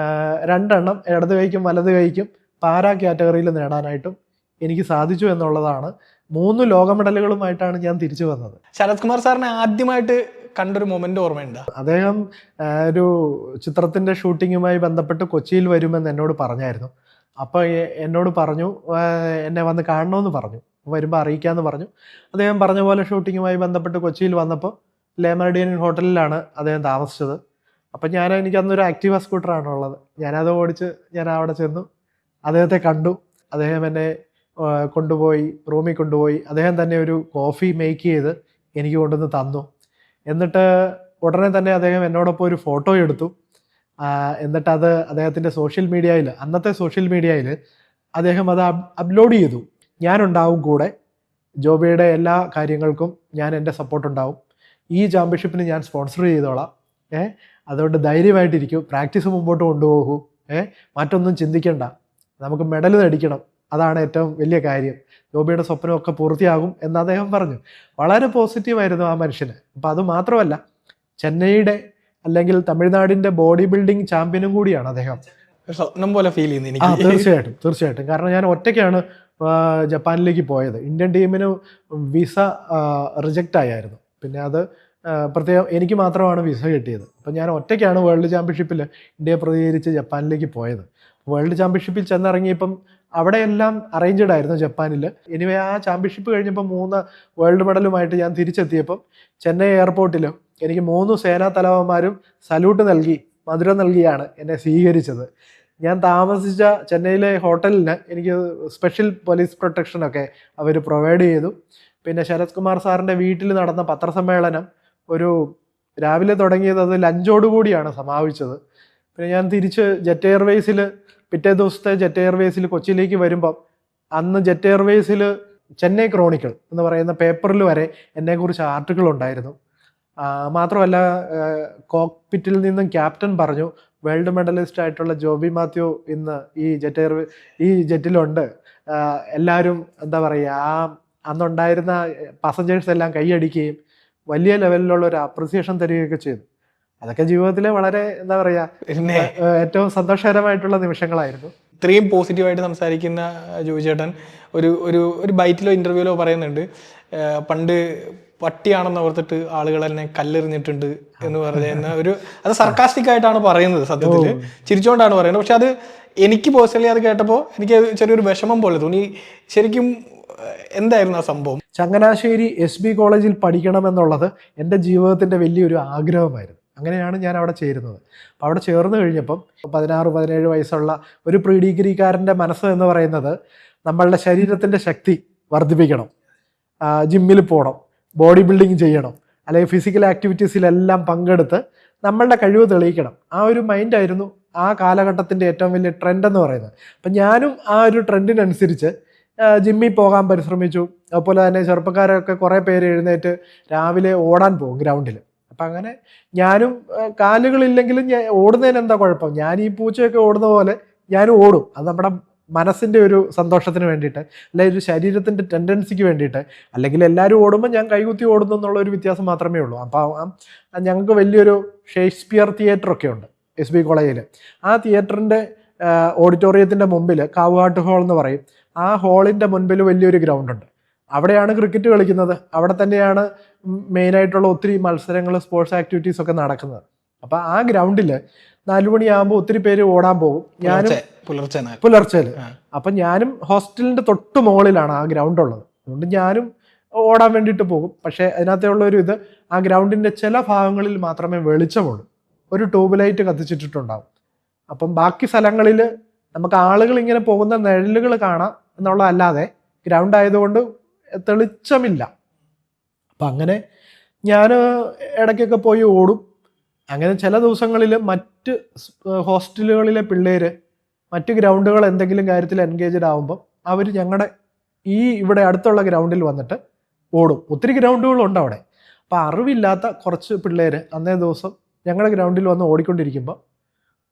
2 ഇടത് കൈക്കും വലത് കൈക്കും പാരാ കാറ്റഗറിയിൽ നേടാനായിട്ടും എനിക്ക് സാധിച്ചു എന്നുള്ളതാണ്. 3 ലോക മെഡലുകളുമായിട്ടാണ് ഞാൻ തിരിച്ചു വന്നത്. ശരത് കുമാർ സാറിനെ ആദ്യമായിട്ട് കണ്ടൊരു മൊമെന്റ് ഓർമ്മയുണ്ടോ? അദ്ദേഹം ഒരു ചിത്രത്തിൻ്റെ ഷൂട്ടിങ്ങുമായി ബന്ധപ്പെട്ട് കൊച്ചിയിൽ വരുമെന്ന് എന്നോട് പറഞ്ഞായിരുന്നു. അപ്പോൾ എന്നോട് പറഞ്ഞു എന്നെ വന്ന് കാണണമെന്ന് പറഞ്ഞു, വരുമ്പോൾ അറിയിക്കാമെന്ന് പറഞ്ഞു. അദ്ദേഹം പറഞ്ഞ പോലെ ഷൂട്ടിങ്ങുമായി ബന്ധപ്പെട്ട് കൊച്ചിയിൽ വന്നപ്പോൾ ലേ മെറിഡിയൻ ഹോട്ടലിലാണ് അദ്ദേഹം താമസിച്ചത്. അപ്പം എനിക്കന്നൊരു ആക്റ്റീവ സ്കൂട്ടറാണ് ഉള്ളത്. ഞാനത് ഓടിച്ച് ഞാൻ അവിടെ ചെന്നു, അദ്ദേഹത്തെ കണ്ടു. അദ്ദേഹം എന്നെ കൊണ്ടുപോയി റൂമിൽ കൊണ്ടുപോയി. അദ്ദേഹം തന്നെ ഒരു കോഫി മേക്ക് ചെയ്ത് എനിക്ക് കൊണ്ടുവന്ന് തന്നു. എന്നിട്ട് ഉടനെ തന്നെ അദ്ദേഹം എന്നോടൊപ്പം ഒരു ഫോട്ടോ എടുത്തു. എന്നിട്ട് അത് അദ്ദേഹത്തിൻ്റെ അന്നത്തെ സോഷ്യൽ മീഡിയയിൽ അദ്ദേഹം അത് അപ്ലോഡ് ചെയ്തു. ഞാനുണ്ടാവും കൂടെ, ജോബിയുടെ എല്ലാ കാര്യങ്ങൾക്കും എൻ്റെ സപ്പോർട്ട് ഉണ്ടാവും, ഈ ചാമ്പ്യൻഷിപ്പിന് ഞാൻ സ്പോൺസർ ചെയ്തോളാം, അതുകൊണ്ട് ധൈര്യമായിട്ടിരിക്കും, പ്രാക്ടീസ് മുമ്പോട്ട് കൊണ്ടുപോകൂ, മറ്റൊന്നും ചിന്തിക്കണ്ട, നമുക്ക് മെഡൽ നേടിക്കണം, അതാണ് ഏറ്റവും വലിയ കാര്യം, ജോബിയുടെ സ്വപ്നമൊക്കെ പൂർത്തിയാകും എന്ന് അദ്ദേഹം പറഞ്ഞു. വളരെ പോസിറ്റീവായിരുന്നു ആ മനുഷ്യന്. അപ്പം അത് മാത്രമല്ല, ചെന്നൈയുടെ അല്ലെങ്കിൽ തമിഴ്നാടിൻ്റെ ബോഡി ബിൽഡിംഗ് ചാമ്പ്യനും കൂടിയാണ് അദ്ദേഹം. സ്വപ്നം പോലെ ഫീൽ ചെയ്യുന്നു എനിക്ക്. തീർച്ചയായിട്ടും. കാരണം ഞാൻ ഒറ്റയ്ക്കാണ് ജപ്പാനിലേക്ക് പോയത്. ഇന്ത്യൻ ടീമിന് വിസ റിജക്റ്റ് ആയായിരുന്നു. പിന്നെ അത് പ്രത്യേകം എനിക്ക് മാത്രമാണ് വിസ കിട്ടിയത്. അപ്പം ഞാൻ ഒറ്റയ്ക്കാണ് വേൾഡ് ചാമ്പ്യൻഷിപ്പിൽ ഇന്ത്യയെ പ്രതികരിച്ച് ജപ്പാനിലേക്ക് പോയത്. വേൾഡ് ചാമ്പ്യൻഷിപ്പിൽ ചെന്നിറങ്ങിയപ്പം അവിടെയെല്ലാം അറേഞ്ച്ഡ് ആയിരുന്നു ജപ്പാനിൽ. എനിവേ ആ ചാമ്പ്യൻഷിപ്പ് കഴിഞ്ഞപ്പോൾ 3 വേൾഡ് മെഡലുമായിട്ട് ഞാൻ തിരിച്ചെത്തിയപ്പം ചെന്നൈ എയർപോർട്ടിൽ എനിക്ക് 3 സേനാ തലവന്മാരും സല്യൂട്ട് നൽകി, മധുരം നൽകിയാണ് എന്നെ സ്വീകരിച്ചത്. ഞാൻ താമസിച്ച ചെന്നൈയിലെ ഹോട്ടലിന് എനിക്ക് സ്പെഷ്യൽ പോലീസ് പ്രൊട്ടക്ഷനൊക്കെ അവർ പ്രൊവൈഡ് ചെയ്തു. പിന്നെ ശരത് കുമാർ സാറിൻ്റെ വീട്ടിൽ നടന്ന പത്രസമ്മേളനം രാവിലെ തുടങ്ങിയത്, അത് ലഞ്ചോടുകൂടിയാണ് സമാപിച്ചത്. പിന്നെ ഞാൻ തിരിച്ച് ജെറ്റ് എയർവേസിൽ പിറ്റേ ദിവസത്തെ ജെറ്റ് എയർവേസിൽ കൊച്ചിയിലേക്ക് വരുമ്പം അന്ന് ജെറ്റ് എയർവേസിൽ ചെന്നൈ ക്രോണിക്കിൾ എന്ന് പറയുന്ന പേപ്പറിൽ വരെ എന്നെക്കുറിച്ച് ആർട്ടിക്കിൾ ഉണ്ടായിരുന്നു. മാത്രമല്ല, കോക്പിറ്റിൽ നിന്നും ക്യാപ്റ്റൻ പറഞ്ഞു, വേൾഡ് മെഡലിസ്റ്റ് ആയിട്ടുള്ള ജോബി മാത്യു ഇന്ന് ഈ ജെറ്റിലുണ്ട്, എല്ലാവരും എന്താ പറയുക, അന്നുണ്ടായിരുന്ന പാസഞ്ചേഴ്സ് എല്ലാം കൈയടിക്കുകയും വലിയ ലെവലിലുള്ള ഒരു അപ്രിസിയേഷൻ തരികയൊക്കെ ചെയ്തു. അതൊക്കെ ജീവിതത്തിലെ വളരെ എന്താ പറയുക, ഏറ്റവും സന്തോഷകരമായിട്ടുള്ള നിമിഷങ്ങളായിരുന്നു. ഇത്രയും പോസിറ്റീവായിട്ട് സംസാരിക്കുന്ന ജോബി ചേട്ടൻ ഒരു ബൈറ്റിലോ ഇന്റർവ്യൂലോ പറയുന്നുണ്ട്, പണ്ട് പട്ടിയാണെന്ന് ഓർത്തിട്ട് ആളുകൾ എന്നെ കല്ലെറിഞ്ഞിട്ടുണ്ട് എന്ന് പറയുന്ന അത് സർക്കാസ്റ്റിക് ആയിട്ടാണ് പറയുന്നത്. സത്യത്തിൽ ചിരിച്ചുകൊണ്ടാണ് പറയുന്നത്. പക്ഷെ അത് എനിക്ക് പേഴ്സണലി അത് കേട്ടപ്പോൾ എനിക്ക് ചെറിയൊരു വിഷമം പോലെ തോന്നി. ശരിക്കും എന്തായിരുന്നു ആ സംഭവം? ചങ്ങനാശ്ശേരി SB കോളേജിൽ പഠിക്കണമെന്നുള്ളത് എൻ്റെ ജീവിതത്തിൻ്റെ വലിയൊരു ആഗ്രഹമായിരുന്നു. അങ്ങനെയാണ് ഞാൻ അവിടെ ചേരുന്നത്. അപ്പോൾ അവിടെ ചേർന്ന് കഴിഞ്ഞപ്പം 16-17 വയസ്സുള്ള ഒരു പ്രീ ഡിഗ്രിക്കാരൻ്റെ മനസ്സ് എന്ന് പറയുന്നത് നമ്മളുടെ ശരീരത്തിൻ്റെ ശക്തി വർദ്ധിപ്പിക്കണം, ജിമ്മിൽ പോകണം, ബോഡി ബിൽഡിങ് ചെയ്യണം, അല്ലെങ്കിൽ ഫിസിക്കൽ ആക്ടിവിറ്റീസിലെല്ലാം പങ്കെടുത്ത് നമ്മളുടെ കഴിവ് തെളിയിക്കണം. ആ ഒരു മൈൻഡായിരുന്നു ആ കാലഘട്ടത്തിൻ്റെ ഏറ്റവും വലിയ ട്രെൻഡ് എന്ന് പറയുന്നത്. അപ്പം ഞാനും ആ ഒരു ട്രെൻഡിനനുസരിച്ച് ജിമ്മിൽ പോകാൻ പരിശ്രമിച്ചു. അതുപോലെ തന്നെ ചെറുപ്പക്കാരൊക്കെ കുറേ പേര് എഴുന്നേറ്റ് രാവിലെ ഓടാൻ പോകും ഗ്രൗണ്ടിൽ. അപ്പം അങ്ങനെ ഞാനും കാലുകളില്ലെങ്കിലും ഓടുന്നതിന് എന്താ കുഴപ്പം, ഞാൻ ഈ പൂച്ചയൊക്കെ ഓടുന്ന പോലെ ഞാനും ഓടും. അത് നമ്മുടെ മനസ്സിൻ്റെ ഒരു സന്തോഷത്തിന് വേണ്ടിയിട്ട്, അല്ലെങ്കിൽ ഒരു ശരീരത്തിൻ്റെ ടെൻഡൻസിക്ക് വേണ്ടിയിട്ട്. അല്ലെങ്കിൽ എല്ലാവരും ഓടുമ്പോൾ ഞാൻ കൈകുത്തി ഓടുന്നു എന്നുള്ള ഒരു വ്യത്യാസം മാത്രമേ ഉള്ളൂ. അപ്പോൾ ഞങ്ങൾക്ക് വലിയൊരു ഷേക്സ്പിയർ തിയേറ്ററൊക്കെ ഉണ്ട് SB കോളേജിൽ. ആ തിയേറ്ററിൻ്റെ ഓഡിറ്റോറിയത്തിൻ്റെ മുമ്പിൽ കാവുകാട്ട് ഹാൾ എന്ന് പറയും, ആ ഹാളിൻ്റെ മുൻപിൽ വലിയൊരു ഗ്രൗണ്ടുണ്ട്. അവിടെയാണ് ക്രിക്കറ്റ് കളിക്കുന്നത്. അവിടെ തന്നെയാണ് മെയിനായിട്ടുള്ള ഒത്തിരി മത്സരങ്ങൾ, സ്പോർട്സ് ആക്ടിവിറ്റീസ് ഒക്കെ നടക്കുന്നത്. അപ്പം ആ ഗ്രൗണ്ടിൽ 4 മണിയാകുമ്പോൾ ഒത്തിരി പേര് ഓടാൻ പോകും. ഞാനും പുലർച്ചയിൽ. അപ്പം ഞാനും ഹോസ്റ്റലിൻ്റെ തൊട്ട് മുകളിലാണ് ആ ഗ്രൗണ്ട് ഉള്ളത്. അതുകൊണ്ട് ഞാനും ഓടാൻ വേണ്ടിയിട്ട് പോകും. പക്ഷേ അതിനകത്തുള്ള ഇത്, ആ ഗ്രൗണ്ടിൻ്റെ ചില ഭാഗങ്ങളിൽ മാത്രമേ വെളിച്ചമുള്ളൂ, ഒരു ട്യൂബ് ലൈറ്റ് കത്തിച്ചിട്ടുണ്ടാവും. അപ്പം ബാക്കി സ്ഥലങ്ങളിൽ നമുക്ക് ആളുകൾ ഇങ്ങനെ പോകുന്ന നിഴലുകൾ കാണാം എന്നുള്ളതല്ലാതെ ഗ്രൗണ്ട് ആയതുകൊണ്ട് തെളിച്ചമില്ല. അപ്പം അങ്ങനെ ഞാൻ ഇടയ്ക്കൊക്കെ പോയി ഓടും. അങ്ങനെ ചില ദിവസങ്ങളിൽ മറ്റ് ഹോസ്റ്റലുകളിലെ പിള്ളേർ മറ്റ് ഗ്രൗണ്ടുകൾ എന്തെങ്കിലും കാര്യത്തിൽ എൻഗേജ്ഡ് ആകുമ്പം അവർ ഞങ്ങളുടെ ഇവിടെ അടുത്തുള്ള ഗ്രൗണ്ടിൽ വന്നിട്ട് ഓടും. ഒത്തിരി ഗ്രൗണ്ടുകളുണ്ട് അവിടെ. അപ്പോൾ അറിവില്ലാത്ത കുറച്ച് പിള്ളേർ അന്നേ ദിവസം ഞങ്ങളുടെ ഗ്രൗണ്ടിൽ വന്ന് ഓടിക്കൊണ്ടിരിക്കുമ്പോൾ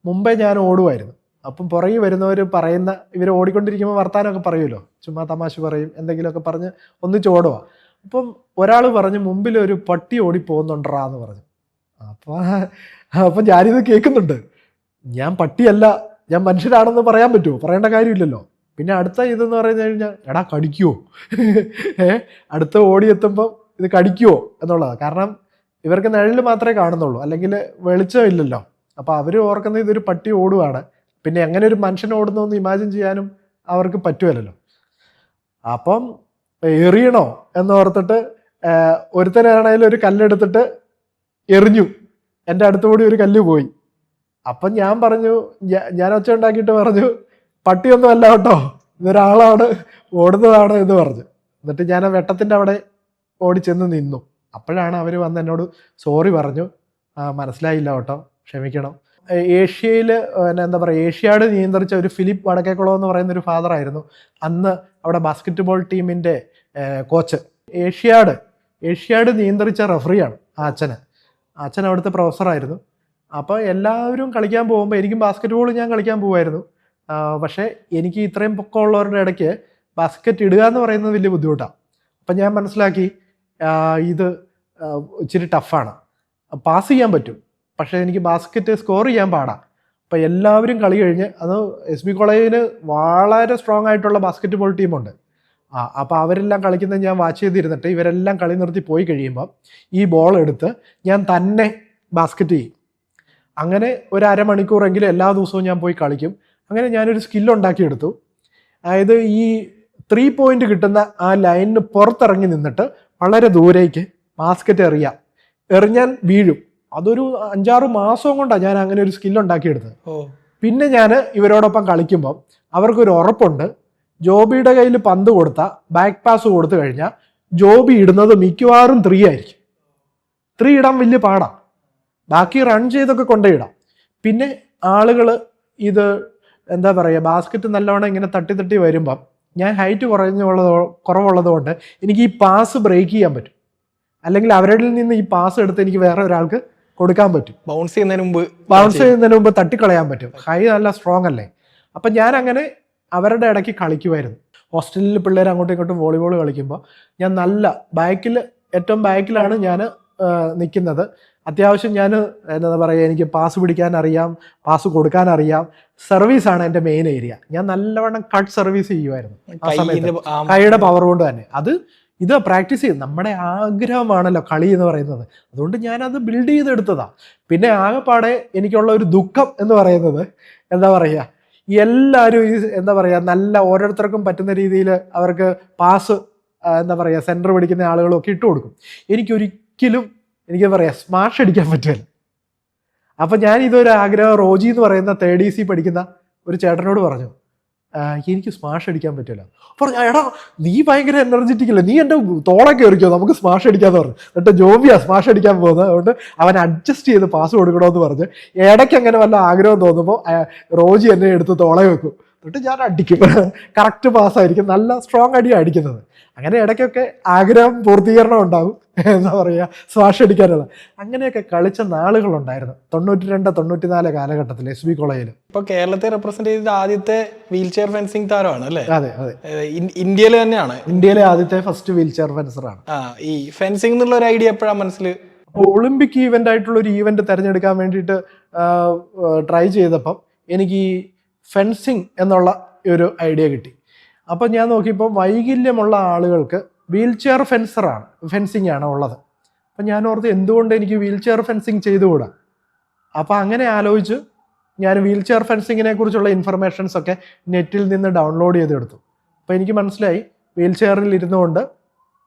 മുമ്പേ ഞാൻ ഓടുമായിരുന്നു. അപ്പം പുറകെ വരുന്നവർ പറയുന്ന, ഇവർ ഓടിക്കൊണ്ടിരിക്കുമ്പോൾ വർത്താനമൊക്കെ പറയുമല്ലോ, ചുമ്മാ തമാശ പറയും, എന്തെങ്കിലുമൊക്കെ പറഞ്ഞ് ഒന്നിച്ച് ഓടുക. അപ്പം ഒരാൾ പറഞ്ഞു, മുമ്പിൽ ഒരു പട്ടി ഓടിപ്പോകുന്നുണ്ടാ എന്ന് പറഞ്ഞു. അപ്പം ഞാനിത് കേൾക്കുന്നുണ്ട്. ഞാൻ പട്ടിയല്ല ഞാൻ മനുഷ്യരാണെന്ന് പറയാൻ പറ്റുമോ? പറയേണ്ട കാര്യമില്ലല്ലോ. പിന്നെ അടുത്ത ഇതെന്ന് പറഞ്ഞു കഴിഞ്ഞാൽ എടാ കടിക്കുവോ അടുത്ത ഓടിയെത്തുമ്പോൾ ഇത് കടിക്കുവോ എന്നുള്ളതാണ്. കാരണം ഇവർക്ക് നിഴല് മാത്രമേ കാണുന്നുള്ളൂ, അല്ലെങ്കിൽ വെളിച്ചമില്ലല്ലോ. അപ്പോൾ അവർ ഓർക്കുന്നത് ഇതൊരു പട്ടി ഓടുകയാണ്, പിന്നെ എങ്ങനെ ഒരു മനുഷ്യൻ ഓടുന്നതെന്ന് ഇമാജിൻ ചെയ്യാനും അവർക്ക് പറ്റുമല്ലോ. അപ്പം എറിയണോ എന്നോർത്തിട്ട് ഒരുത്തനാണെങ്കിലും ഒരു കല്ലെടുത്തിട്ട് എറിഞ്ഞു, എൻ്റെ അടുത്തുകൂടി ഒരു കല്ല് പോയി. അപ്പം ഞാൻ പറഞ്ഞു, ഞാൻ ഒച്ച ഉണ്ടാക്കിയിട്ട് പറഞ്ഞു പട്ടിയൊന്നും അല്ല കേട്ടോ, ഇതൊരാളാണ് ഓടുന്നതാണ് എന്ന് പറഞ്ഞു. എന്നിട്ട് ഞാൻ ആ വെട്ടത്തിൻ്റെ അവിടെ ഓടി ചെന്ന് നിന്നു. അപ്പോഴാണ് അവർ വന്ന് എന്നോട് സോറി പറഞ്ഞു, മനസ്സിലായില്ല കേട്ടോ, ക്ഷമിക്കണം. ഏഷ്യയിൽ എന്താ പറയുക, ഏഷ്യാഡ് നിയന്ത്രിച്ച ഒരു ഫിലിപ്പ് വടക്കേക്കുളം എന്ന് പറയുന്ന ഒരു ഫാദറായിരുന്നു അന്ന് അവിടെ ബാസ്കറ്റ് ബോൾ ടീമിൻ്റെ കോച്ച്. ഏഷ്യാഡ് നിയന്ത്രിച്ച റഫറിയാണ് ആ അച്ഛൻ അവിടുത്തെ പ്രൊഫസറായിരുന്നു. അപ്പോൾ എല്ലാവരും കളിക്കാൻ പോകുമ്പോൾ എനിക്കും ബാസ്കറ്റ് ബോൾ ഞാൻ കളിക്കാൻ പോകുമായിരുന്നു. പക്ഷേ എനിക്ക് ഇത്രയും പൊക്കമുള്ളവരുടെ ഇടയ്ക്ക് ബാസ്ക്കറ്റ് ഇടുക എന്ന് പറയുന്നത് വലിയ ബുദ്ധിമുട്ടാണ്. അപ്പം ഞാൻ മനസ്സിലാക്കി ഇത് ഇച്ചിരി ടഫാണ്. പാസ് ചെയ്യാൻ പറ്റും, പക്ഷേ എനിക്ക് ബാസ്ക്കറ്റ് സ്കോർ ചെയ്യാൻ പാടാം. അപ്പം എല്ലാവരും കളി കഴിഞ്ഞ്, അത് എസ് ബി കോളേജിൽ വളരെ സ്ട്രോങ് ആയിട്ടുള്ള ബാസ്ക്കറ്റ് ബോൾ ടീമുണ്ട്. അപ്പോൾ അവരെല്ലാം കളിക്കുന്നത് ഞാൻ വാച്ച് ചെയ്തിരുന്നിട്ട് ഇവരെല്ലാം കളി നിർത്തി പോയി കഴിയുമ്പോൾ ഈ ബോൾ എടുത്ത് ഞാൻ തന്നെ ബാസ്ക്കറ്റ് ചെയ്യും. അങ്ങനെ ഒരു അരമണിക്കൂറെങ്കിലും എല്ലാ ദിവസവും ഞാൻ പോയി കളിക്കും. അങ്ങനെ ഞാനൊരു സ്കില്ലുണ്ടാക്കിയെടുത്തു. അതായത് ഈ 3 പോയിന്റ് കിട്ടുന്ന ആ ലൈനിന് പുറത്തിറങ്ങി നിന്നിട്ട് വളരെ ദൂരേക്ക് ബാസ്ക്കറ്റ് എറിഞ്ഞാൽ വീഴും. അതൊരു 5-6 മാസം കൊണ്ടാണ് ഞാൻ അങ്ങനെ ഒരു സ്കില്ലുണ്ടാക്കിയെടുത്തത്. പിന്നെ ഞാൻ ഇവരോടൊപ്പം കളിക്കുമ്പം അവർക്കൊരു ഉറപ്പുണ്ട്, ജോബിയുടെ കയ്യിൽ പന്ത് കൊടുത്താൽ ബാക്ക് പാസ് കൊടുത്തു കഴിഞ്ഞാൽ ജോബി ഇടുന്നത് മിക്കവാറും 3 ആയിരിക്കും. 3 ഇടാൻ വലിയ പാടാണ്, ബാക്കി റൺ ചെയ്തൊക്കെ കൊണ്ടുപോയിടാം. പിന്നെ ആളുകൾ ഇത് എന്താ പറയുക, ബാസ്ക്കറ്റ് നല്ലവണ്ണം ഇങ്ങനെ തട്ടി വരുമ്പം ഞാൻ ഹൈറ്റ് കുറവുള്ളത് കൊണ്ട് എനിക്ക് ഈ പാസ് ബ്രേക്ക് ചെയ്യാൻ പറ്റും, അല്ലെങ്കിൽ അവരുടെ നിന്ന് ഈ പാസ് എടുത്ത് എനിക്ക് വേറെ ഒരാൾക്ക് കൊടുക്കാൻ പറ്റും. ബൗൺസ് ചെയ്യുന്നതിന് മുമ്പ് തട്ടിക്കളയാൻ പറ്റും. ഹൈ നല്ല സ്ട്രോങ് അല്ലേ. അപ്പം ഞാൻ അങ്ങനെ അവരുടെ ഇടയ്ക്ക് കളിക്കുമായിരുന്നു. ഹോസ്റ്റലിൽ പിള്ളേർ അങ്ങോട്ടും ഇങ്ങോട്ടും വോളിബോൾ കളിക്കുമ്പോൾ ഞാൻ നല്ല ഏറ്റവും ബാക്കിലാണ് ഞാൻ നിൽക്കുന്നത്. അത്യാവശ്യം ഞാൻ എന്താ പറയുക, എനിക്ക് പാസ് പിടിക്കാൻ അറിയാം, പാസ് കൊടുക്കാൻ അറിയാം. സർവീസാണ് എൻ്റെ മെയിൻ ഏരിയ. ഞാൻ നല്ലവണ്ണം കട്ട് സർവീസ് ചെയ്യുമായിരുന്നു ആ സമയത്ത്, കൈയുടെ പവർ കൊണ്ട് തന്നെ. ഇത് പ്രാക്ടീസ് ചെയ്ത് നമ്മുടെ ആഗ്രഹമാണല്ലോ കളി എന്ന് പറയുന്നത്, അതുകൊണ്ട് ഞാനത് ബിൽഡ് ചെയ്തെടുത്തതാണ്. പിന്നെ ആകെപ്പാടെ എനിക്കുള്ള ഒരു ദുഃഖം എന്ന് പറയുന്നത് എന്താ പറയുക, എല്ലാവരും ഈ എന്താ പറയുക നല്ല ഓരോരുത്തർക്കും പറ്റുന്ന രീതിയിൽ അവർക്ക് പാസ് എന്താ പറയുക സെൻറ്റർ പിടിക്കുന്ന ആളുകളും ഒക്കെ ഇട്ട് കൊടുക്കും. എനിക്കൊരിക്കലും എനിക്ക് പറയാം സ്മാഷ് അടിക്കാൻ പറ്റുമല്ലോ. അപ്പം ഞാൻ ഇതൊരു ആഗ്രഹം റോജി എന്ന് പറയുന്ന 3rd EC പഠിക്കുന്ന ഒരു ചേട്ടനോട് പറഞ്ഞു, എനിക്ക് സ്മാഷ് അടിക്കാൻ പറ്റില്ല. പറഞ്ഞു, എടാ നീ ഭയങ്കര എനർജറ്റിക് അല്ലേ, നീ എൻ്റെ തോളൊക്കെ എറിക്കോ, നമുക്ക് സ്മാഷ് അടിക്കാമെന്ന് പറഞ്ഞു. എന്നിട്ട് ജോബിയാ സ്മാഷ് അടിക്കാൻ പോകുന്നത്, അതുകൊണ്ട് അവൻ അഡ്ജസ്റ്റ് ചെയ്ത് പാസ് കൊടുക്കണമെന്ന് പറഞ്ഞ് ഇടയ്ക്ക് അങ്ങനെ വല്ല ആഗ്രഹം തോന്നുമ്പോൾ റോജി എന്നെ എടുത്ത് തോളെ വെക്കും, എന്നിട്ട് ഞാൻ അടിക്കും. കറക്റ്റ് പാസ്സായിരിക്കും, നല്ല സ്ട്രോങ് അടിയാണ് അടിക്കുന്നത്. അങ്ങനെ ഇടയ്ക്കൊക്കെ ആഗ്രഹം പൂർത്തീകരണം ഉണ്ടാകും, എന്താ പറയുക സ്മാഷ് അടിക്കാനുള്ള. അങ്ങനെയൊക്കെ കളിച്ച നാളുകളുണ്ടായിരുന്നു 92-94 കാലഘട്ടത്തിൽ എസ് ബി കോളേജിൽ. ഇപ്പൊ കേരളത്തെ റെപ്രസെന്റ് ചെയ്ത ആദ്യത്തെ വീൽ ചെയർ ഫെൻസിങ് താരമാണ് അല്ലേ? അതെ. ഇന്ത്യയിൽ തന്നെയാണ്, ഇന്ത്യയിലെ ആദ്യത്തെ ഫസ്റ്റ് വീൽ ചെയർ ഫെൻസറാണ്. ഈ ഫെൻസിംഗ് എന്നുള്ള ഒരു ഐഡിയ എപ്പോഴാണ് മനസ്സിൽ? ഒളിമ്പിക് ഈവന്റ് ആയിട്ടുള്ള ഒരു ഈവന്റ് തിരഞ്ഞെടുക്കാൻ വേണ്ടിയിട്ട് ട്രൈ ചെയ്തപ്പം എനിക്ക് ഈ ഫെൻസിങ് എന്നുള്ള ഒരു ഐഡിയ കിട്ടി. അപ്പം ഞാൻ നോക്കിയപ്പോൾ വൈകല്യമുള്ള ആളുകൾക്ക് വീൽ ചെയർ ഫെൻസിങ് ആണ് ഉള്ളത്. അപ്പം ഞാൻ ഓർത്ത് എന്തുകൊണ്ട് എനിക്ക് വീൽ ചെയർ ഫെൻസിങ് ചെയ്തുകൂടാ. അപ്പം അങ്ങനെ ആലോചിച്ച് ഞാൻ വീൽ ചെയർ ഫെൻസിങ്ങിനെ കുറിച്ചുള്ള ഇൻഫർമേഷൻസ് ഒക്കെ നെറ്റിൽ നിന്ന് ഡൗൺലോഡ് ചെയ്തെടുത്തു. അപ്പോൾ എനിക്ക് മനസ്സിലായി വീൽ ചെയറിൽ ഇരുന്നുകൊണ്ട്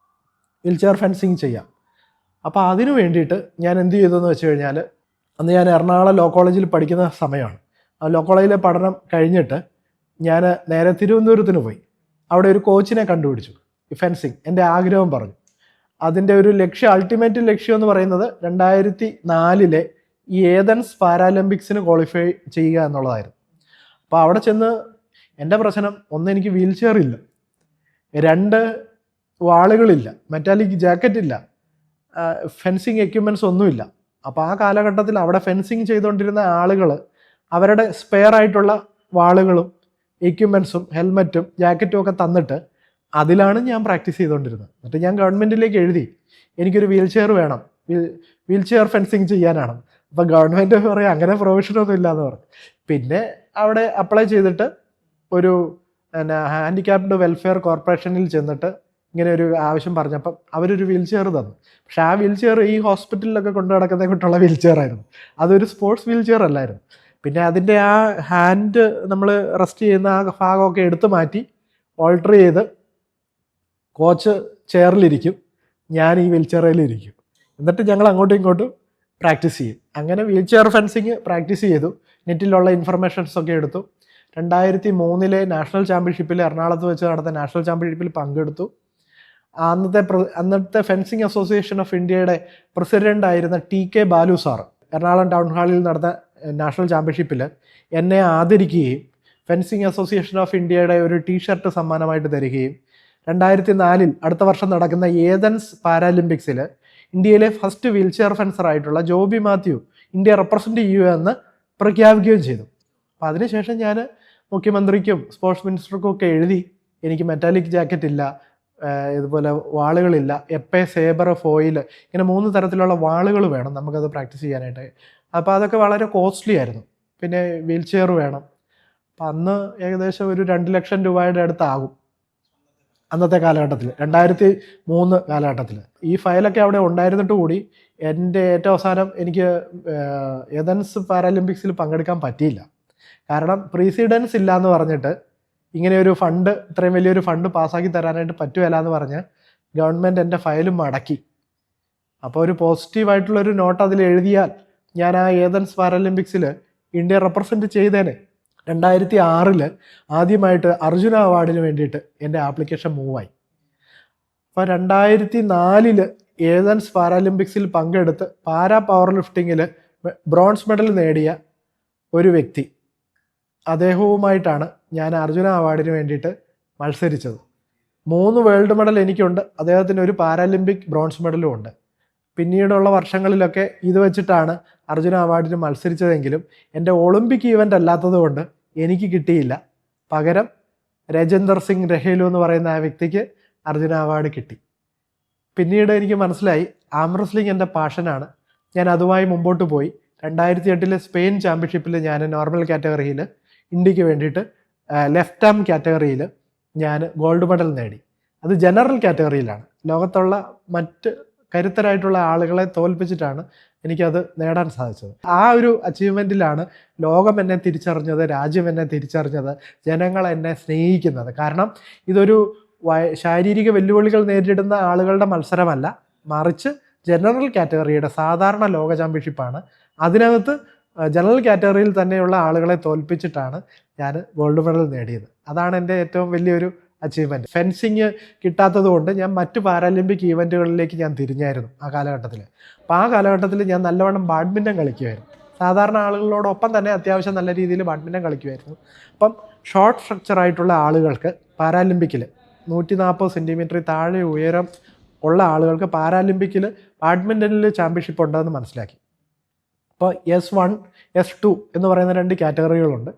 വീൽ ചെയർ ഫെൻസിങ് ചെയ്യാം. അപ്പോൾ അതിനു വേണ്ടിയിട്ട് ഞാൻ എന്ത് ചെയ്തതെന്ന് വെച്ച് കഴിഞ്ഞാൽ, അന്ന് ഞാൻ എറണാകുളം ലോ കോളേജിൽ പഠിക്കുന്ന സമയമാണ്. ആ ലോ കോളേജിലെ പഠനം കഴിഞ്ഞിട്ട് ഞാൻ നേരെ തിരുവനന്തപുരത്തിന് പോയി. അവിടെ ഒരു കോച്ചിനെ കണ്ടുപിടിച്ചു, ഈ ഫെൻസിങ്. എൻ്റെ ആഗ്രഹം പറഞ്ഞു. അതിൻ്റെ ഒരു അൾട്ടിമേറ്റ് ലക്ഷ്യം എന്ന് പറയുന്നത് 2004 ഈ ഏതൻസ് പാരാലിമ്പിക്സിന് ക്വാളിഫൈ ചെയ്യുക എന്നുള്ളതായിരുന്നു. അപ്പോൾ അവിടെ ചെന്ന് എൻ്റെ പ്രശ്നം, ഒന്ന് എനിക്ക് വീൽ ചെയർ ഇല്ല, 2 വാളുകളില്ല, മെറ്റാലിക് ജാക്കറ്റ് ഇല്ല, ഫെൻസിങ് എക്യുപ്മെൻറ്റ്സ് ഒന്നുമില്ല. അപ്പോൾ ആ കാലഘട്ടത്തിൽ അവിടെ ഫെൻസിങ് ചെയ്തുകൊണ്ടിരുന്ന ആളുകൾ അവരുടെ സ്പെയർ ആയിട്ടുള്ള വാളുകളും എക്യുപ്മെൻറ്റ്സും ഹെൽമറ്റും ജാക്കറ്റും ഒക്കെ തന്നിട്ട് അതിലാണ് ഞാൻ പ്രാക്ടീസ് ചെയ്തുകൊണ്ടിരുന്നത്. എന്നിട്ട് ഞാൻ ഗവൺമെൻറ്റിലേക്ക് എഴുതി, എനിക്കൊരു വീൽ ചെയർ വേണം, വീൽ ചെയർ ഫെൻസിങ് ചെയ്യാനാണ്. അപ്പം ഗവൺമെൻറ് പറയും അങ്ങനെ പ്രൊവിഷനൊന്നും ഇല്ലയെന്ന് പറഞ്ഞു. പിന്നെ അവിടെ അപ്ലൈ ചെയ്തിട്ട് ഒരു ഹാൻഡിക്യാപ്ഡ് വെൽഫെയർ കോർപ്പറേഷനിൽ ചെന്നിട്ട് ഇങ്ങനെ ഒരു ആവശ്യം പറഞ്ഞപ്പം അവരൊരു വീൽ ചെയർ തന്നു. പക്ഷെ ആ വീൽ ചെയർ ഈ ഹോസ്പിറ്റലിലൊക്കെ കൊണ്ടു നടക്കുന്ന കൊണ്ടുള്ള വീൽ ചെയർ ആയിരുന്നു, അതൊരു സ്പോർട്സ് വീൽ ചെയർ അല്ലായിരുന്നു. പിന്നെ അതിൻ്റെ ആ ഹാൻഡ് നമ്മൾ റെസ്റ്റ് ചെയ്യുന്ന ആ ഭാഗമൊക്കെ എടുത്തു മാറ്റി ഓൾട്ടർ ചെയ്ത് കോച്ച് ചെയറിലിരിക്കും, ഞാൻ ഈ വീൽ ചെയറിലിരിക്കും. എന്നിട്ട് ഞങ്ങൾ അങ്ങോട്ടും ഇങ്ങോട്ടും പ്രാക്ടീസ് ചെയ്യും. അങ്ങനെ വീൽ ചെയർ ഫെൻസിങ് പ്രാക്ടീസ് ചെയ്തു, നെറ്റിലുള്ള ഇൻഫർമേഷൻസ് ഒക്കെ എടുത്തു. 2003 നാഷണൽ ചാമ്പ്യൻഷിപ്പിൽ എറണാകുളത്ത് വെച്ച് നടന്ന നാഷണൽ ചാമ്പ്യൻഷിപ്പിൽ പങ്കെടുത്തു. അന്നത്തെ ഫെൻസിങ് അസോസിയേഷൻ ഓഫ് ഇന്ത്യയുടെ പ്രസിഡന്റ് ആയിരുന്ന TK Balu sir Ernakulam town ഹാളിൽ നടന്ന നാഷണൽ ചാമ്പ്യൻഷിപ്പിൽ എന്നെ ആദരിക്കുകയും ഫെൻസിങ് അസോസിയേഷൻ ഓഫ് ഇന്ത്യയുടെ ഒരു ടീഷർട്ട് സമ്മാനമായിട്ട് തരികയും 2004 അടുത്ത വർഷം നടക്കുന്ന ഏതൻസ് പാരാലിമ്പിക്സിൽ ഇന്ത്യയിലെ ഫസ്റ്റ് വീൽ ചെയർ ഫെൻസർ ആയിട്ടുള്ള ജോബി മാത്യു ഇന്ത്യ റെപ്രസെൻറ്റ് ചെയ്യുമെന്ന് പ്രഖ്യാപിക്കുകയും ചെയ്തു. അപ്പം അതിനുശേഷം ഞാൻ മുഖ്യമന്ത്രിക്കും സ്പോർട്സ് മിനിസ്റ്റർക്കും ഒക്കെ എഴുതി, എനിക്ക് മെറ്റാലിക് ജാക്കറ്റ് ഇല്ല, ഇതുപോലെ വാളുകളില്ല, എപ്പേ, സേബർ, ഫോയിൽ, ഇങ്ങനെ 3 തരത്തിലുള്ള വാളുകൾ വേണം നമുക്കത് പ്രാക്ടീസ് ചെയ്യാനായിട്ട്. അപ്പോൾ അതൊക്കെ വളരെ കോസ്റ്റ്ലി ആയിരുന്നു. പിന്നെ വീൽ ചെയർ വേണം. അപ്പം അന്ന് ഏകദേശം ഒരു 2 ലക്ഷം രൂപയുടെ അടുത്താകും അന്നത്തെ കാലഘട്ടത്തിൽ, 2003 കാലഘട്ടത്തിൽ. ഈ ഫയലൊക്കെ അവിടെ ഉണ്ടായിരുന്നിട്ട് കൂടി എൻ്റെ ഏറ്റവും അവസാനം എനിക്ക് ഏതൻസ് പാരാലിമ്പിക്സിൽ പങ്കെടുക്കാൻ പറ്റിയില്ല. കാരണം പ്രീസിഡൻസ് ഇല്ല എന്ന് പറഞ്ഞിട്ട് ഇങ്ങനെ ഒരു ഫണ്ട്, ഇത്രയും വലിയൊരു ഫണ്ട് പാസ്സാക്കി തരാനായിട്ട് പറ്റുകയില്ല എന്ന് പറഞ്ഞ് ഗവൺമെൻറ് എൻ്റെ ഫയലും മടക്കി. അപ്പോൾ ഒരു പോസിറ്റീവായിട്ടുള്ളൊരു നോട്ട് അതിൽ എഴുതിയാൽ ഞാൻ ആ ഏതൻസ് പാരാലിമ്പിക്സിൽ ഇന്ത്യ റെപ്രസെൻറ്റ് ചെയ്തേനെ. 2006 ആദ്യമായിട്ട് അർജുന അവാർഡിന് വേണ്ടിയിട്ട് എൻ്റെ ആപ്ലിക്കേഷൻ മൂവായി. അപ്പോൾ 2004 ഏതൻസ് പാരാലിമ്പിക്സിൽ പങ്കെടുത്ത് പാരാ പവർ ലിഫ്റ്റിങ്ങിൽ ബ്രോൺസ് മെഡൽ നേടിയ ഒരു വ്യക്തി, അദ്ദേഹവുമായിട്ടാണ് ഞാൻ അർജുന അവാർഡിന് വേണ്ടിയിട്ട് മത്സരിച്ചത്. 3 വേൾഡ് മെഡൽ എനിക്കുണ്ട്, അദ്ദേഹത്തിന് ഒരു പാരാലിമ്പിക് ബ്രോൺസ് മെഡലും ഉണ്ട്. പിന്നീടുള്ള വർഷങ്ങളിലൊക്കെ ഇത് വെച്ചിട്ടാണ് അർജുന അവാർഡിന് മത്സരിച്ചതെങ്കിലും എൻ്റെ ഒളിമ്പിക് ഈവൻ്റ് അല്ലാത്തത് കൊണ്ട് എനിക്ക് കിട്ടിയില്ല. പകരം രജേന്ദർ സിംഗ് രഹേലു എന്ന് പറയുന്ന ആ വ്യക്തിക്ക് അർജുന അവാർഡ് കിട്ടി. പിന്നീട് എനിക്ക് മനസ്സിലായി ആം റെസ്ലിംഗ് എൻ്റെ പാഷനാണ്. ഞാൻ അതുമായി മുമ്പോട്ട് പോയി. 2008 സ്പെയിൻ ചാമ്പ്യൻഷിപ്പിൽ ഞാൻ നോർമൽ കാറ്റഗറിയിൽ ഇന്ത്യക്ക് വേണ്ടിയിട്ട് ലെഫ്റ്റ് ആം കാറ്റഗറിയിൽ ഞാൻ ഗോൾഡ് മെഡൽ നേടി. അത് ജനറൽ കാറ്റഗറിയിലാണ്. ലോകത്തുള്ള മറ്റ് കരുത്തരായിട്ടുള്ള ആളുകളെ തോൽപ്പിച്ചിട്ടാണ് എനിക്കത് നേടാൻ സാധിച്ചത്. ആ ഒരു അച്ചീവ്മെൻറ്റിലാണ് ലോകം എന്നെ തിരിച്ചറിഞ്ഞത്, രാജ്യം എന്നെ തിരിച്ചറിഞ്ഞത്, ജനങ്ങൾ എന്നെ സ്നേഹിക്കുന്നത്. കാരണം ഇതൊരു ശാരീരിക വെല്ലുവിളികൾ നേരിടുന്ന ആളുകളുടെ മത്സരമല്ല, മറിച്ച് ജനറൽ കാറ്റഗറിയുടെ സാധാരണ ലോക ചാമ്പ്യൻഷിപ്പാണ്. അതിനകത്ത് ജനറൽ കാറ്റഗറിയിൽ തന്നെയുള്ള ആളുകളെ തോൽപ്പിച്ചിട്ടാണ് ഞാൻ ഗോൾഡ് മെഡൽ നേടിയത്. അതാണ് എൻ്റെ ഏറ്റവും വലിയൊരു അച്ചീവ്മെൻറ്റ്. ഫെൻസിങ് കിട്ടാത്തത് കൊണ്ട് ഞാൻ മറ്റ് പാരാലിമ്പിക് ഈവൻറ്റുകളിലേക്ക് ഞാൻ തിരിഞ്ഞായിരുന്നു ആ കാലഘട്ടത്തിൽ. അപ്പോൾ ആ കാലഘട്ടത്തിൽ ഞാൻ നല്ലവണ്ണം ബാഡ്മിൻ്റൺ കളിക്കുമായിരുന്നു. സാധാരണ ആളുകളോടൊപ്പം തന്നെ അത്യാവശ്യം നല്ല രീതിയിൽ ബാഡ്മിൻ്റൺ കളിക്കുമായിരുന്നു. അപ്പം ഷോർട്ട് സ്ട്രക്ചറായിട്ടുള്ള ആളുകൾക്ക് പാരാലിമ്പിക്കിൽ 140 സെൻറ്റിമീറ്റർ താഴെ ഉയരം ഉള്ള ആളുകൾക്ക് പാരാലിമ്പിക്കിൽ ബാഡ്മിൻ്റണിൽ ചാമ്പ്യൻഷിപ്പ് ഉണ്ടെന്ന് മനസ്സിലാക്കി. അപ്പോൾ S1, S2 എന്ന് പറയുന്ന 2 കാറ്റഗറികളുണ്ട്.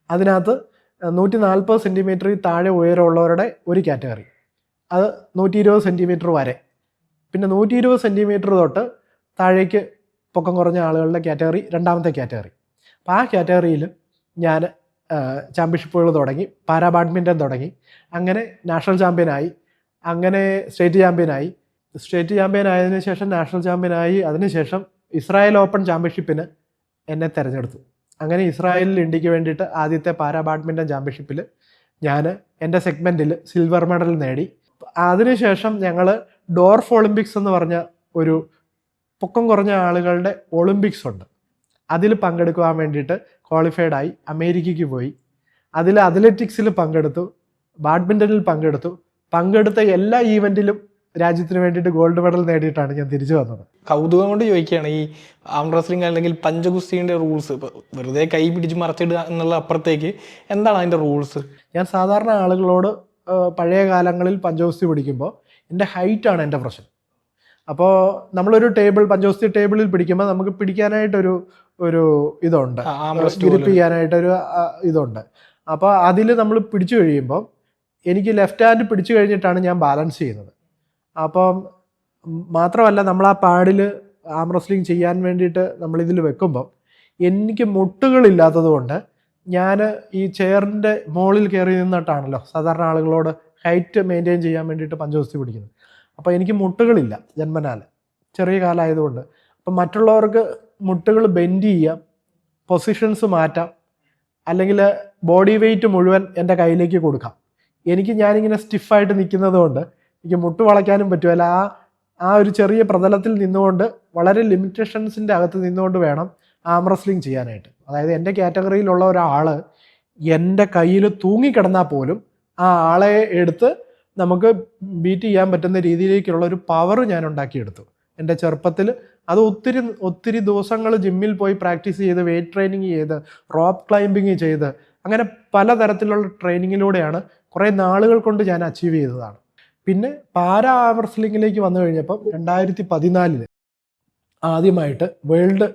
അതിനകത്ത് 140 സെൻറ്റിമീറ്റർ താഴെ ഉയരമുള്ളവരുടെ ഒരു കാറ്റഗറി, അത് 120 സെൻറ്റിമീറ്റർ വരെ. പിന്നെ 120 സെൻറ്റിമീറ്റർ തൊട്ട് താഴേക്ക് പൊക്കം കുറഞ്ഞ ആളുകളുടെ കാറ്റഗറി രണ്ടാമത്തെ കാറ്റഗറി. അപ്പോൾ ആ കാറ്റഗറിയിൽ ഞാൻ ചാമ്പ്യൻഷിപ്പുകൾ തുടങ്ങി, പാരാ ബാഡ്മിൻ്റൺ തുടങ്ങി. അങ്ങനെ നാഷണൽ ചാമ്പ്യനായി, അങ്ങനെ സ്റ്റേറ്റ് ചാമ്പ്യനായി. സ്റ്റേറ്റ് ചാമ്പ്യൻ ആയതിനു ശേഷം നാഷണൽ ചാമ്പ്യനായി. അതിനുശേഷം ഇസ്രായേൽ ഓപ്പൺ ചാമ്പ്യൻഷിപ്പിന് എന്നെ തിരഞ്ഞെടുത്തു. അങ്ങനെ ഇസ്രായേലിൽ ഇന്ത്യക്ക് വേണ്ടിയിട്ട് ആദ്യത്തെ പാരാ ബാഡ്മിൻ്റൺ ചാമ്പ്യൻഷിപ്പിൽ ഞാൻ എൻ്റെ സെഗ്മെൻറ്റിൽ സിൽവർ മെഡൽ നേടി. അതിനുശേഷം ഞങ്ങൾ ഡോർഫ് ഒളിമ്പിക്സ് എന്ന് പറഞ്ഞ ഒരു പൊക്കം കുറഞ്ഞ ആളുകളുടെ ഒളിമ്പിക്സ് ഉണ്ട്. അതിൽ പങ്കെടുക്കുവാൻ വേണ്ടിയിട്ട് ക്വാളിഫൈഡ് ആയി അമേരിക്കയ്ക്ക് പോയി. അതിൽ അത്ലറ്റിക്സിൽ പങ്കെടുത്തു, ബാഡ്മിൻ്റണിൽ പങ്കെടുത്തു. പങ്കെടുത്ത എല്ലാ ഈവൻറ്റിലും രാജ്യത്തിന് വേണ്ടിയിട്ട് ഗോൾഡ് മെഡൽ നേടിയിട്ടാണ് ഞാൻ തിരിച്ചു വന്നത്. കൗതുകം കൊണ്ട് ചോദിക്കുകയാണ്, ഈ ആം റെസ്ലിംഗ് അല്ലെങ്കിൽ പഞ്ചഗുസ്തിയുടെ റൂൾസ്, ഇപ്പോൾ വെറുതെ കൈ പിടിച്ച് മറച്ചിടുക എന്നുള്ള അപ്പുറത്തേക്ക് എന്താണ് അതിൻ്റെ റൂൾസ്? ഞാൻ സാധാരണ ആളുകളോട് പഴയ കാലങ്ങളിൽ പഞ്ചഗുസ്തി പിടിക്കുമ്പോൾ എൻ്റെ ഹൈറ്റാണ് എൻ്റെ പ്രശ്നം. അപ്പോൾ നമ്മളൊരു പഞ്ചഗുസ്തി ടേബിളിൽ പിടിക്കുമ്പോൾ നമുക്ക് പിടിക്കാനായിട്ടൊരു ഇതുണ്ട്, ഗ്രിപ്പ് ചെയ്യാനായിട്ടൊരു ഇതുണ്ട്. അപ്പോൾ അതിൽ നമ്മൾ പിടിച്ചു കഴിയുമ്പോൾ എനിക്ക് ലെഫ്റ്റ് ഹാൻഡ് പിടിച്ചു കഴിഞ്ഞിട്ടാണ് ഞാൻ ബാലൻസ് ചെയ്യുന്നത്. അപ്പം മാത്രമല്ല, നമ്മൾ ആ പാഡിൽ ആം റെസ്ലിംഗ് ചെയ്യാൻ വേണ്ടിയിട്ട് നമ്മളിതിൽ വെക്കുമ്പം എനിക്ക് മുട്ടുകളില്ലാത്തത് കൊണ്ട് ഞാൻ ഈ ചെയറിൻ്റെ മുകളിൽ കയറി നിന്നിട്ടാണല്ലോ സാധാരണ ആളുകളോട് ഹൈറ്റ് മെയിൻറ്റെയിൻ ചെയ്യാൻ വേണ്ടിയിട്ട് പഞ്ചഗുസ്തി പിടിക്കുന്നത്. അപ്പോൾ എനിക്ക് മുട്ടുകളില്ല ജന്മനാൽ, ചെറിയ കാലമായതുകൊണ്ട്. അപ്പം മറ്റുള്ളവർക്ക് മുട്ടുകൾ ബെൻഡ് ചെയ്യാം, പൊസിഷൻസ് മാറ്റാം, അല്ലെങ്കിൽ ബോഡി വെയിറ്റ് മുഴുവൻ എൻ്റെ കയ്യിലേക്ക് കൊടുക്കാം. ഞാനിങ്ങനെ സ്റ്റിഫായിട്ട് നിൽക്കുന്നത് കൊണ്ട് എനിക്ക് മുട്ട് വളയ്ക്കാനും പറ്റുമല്ല. ആ ഒരു ചെറിയ പ്രതലത്തിൽ നിന്നുകൊണ്ട് വളരെ ലിമിറ്റേഷൻസിൻ്റെ അകത്ത് നിന്നുകൊണ്ട് വേണം ആം റെസ്ലിംഗ് ചെയ്യാനായിട്ട്. അതായത് എൻ്റെ കാറ്റഗറിയിലുള്ള ഒരാൾ എൻ്റെ കയ്യിൽ തൂങ്ങിക്കിടന്നാൽ പോലും ആ ആളെ എടുത്ത് നമുക്ക് ബീറ്റ് ചെയ്യാൻ പറ്റുന്ന രീതിയിലേക്കുള്ള ഒരു പവർ ഞാൻ ഉണ്ടാക്കിയെടുത്തു എൻ്റെ ചെറുപ്പത്തിൽ. അത് ഒത്തിരി ദിവസങ്ങൾ ജിമ്മിൽ പോയി പ്രാക്ടീസ് ചെയ്ത്, വെയിറ്റ് ട്രെയിനിങ് ചെയ്ത്, റോപ്പ് ക്ലൈംബിങ് ചെയ്ത്, അങ്ങനെ പലതരത്തിലുള്ള ട്രെയിനിങ്ങിലൂടെയാണ് കുറേ നാളുകൾ കൊണ്ട് ഞാൻ അച്ചീവ് ചെയ്തതാണ്. പിന്നെ പാരാ ആം റെസ്ലിംഗിലേക്ക് വന്നു കഴിഞ്ഞപ്പം 2014 ആദ്യമായിട്ട് വേൾഡ്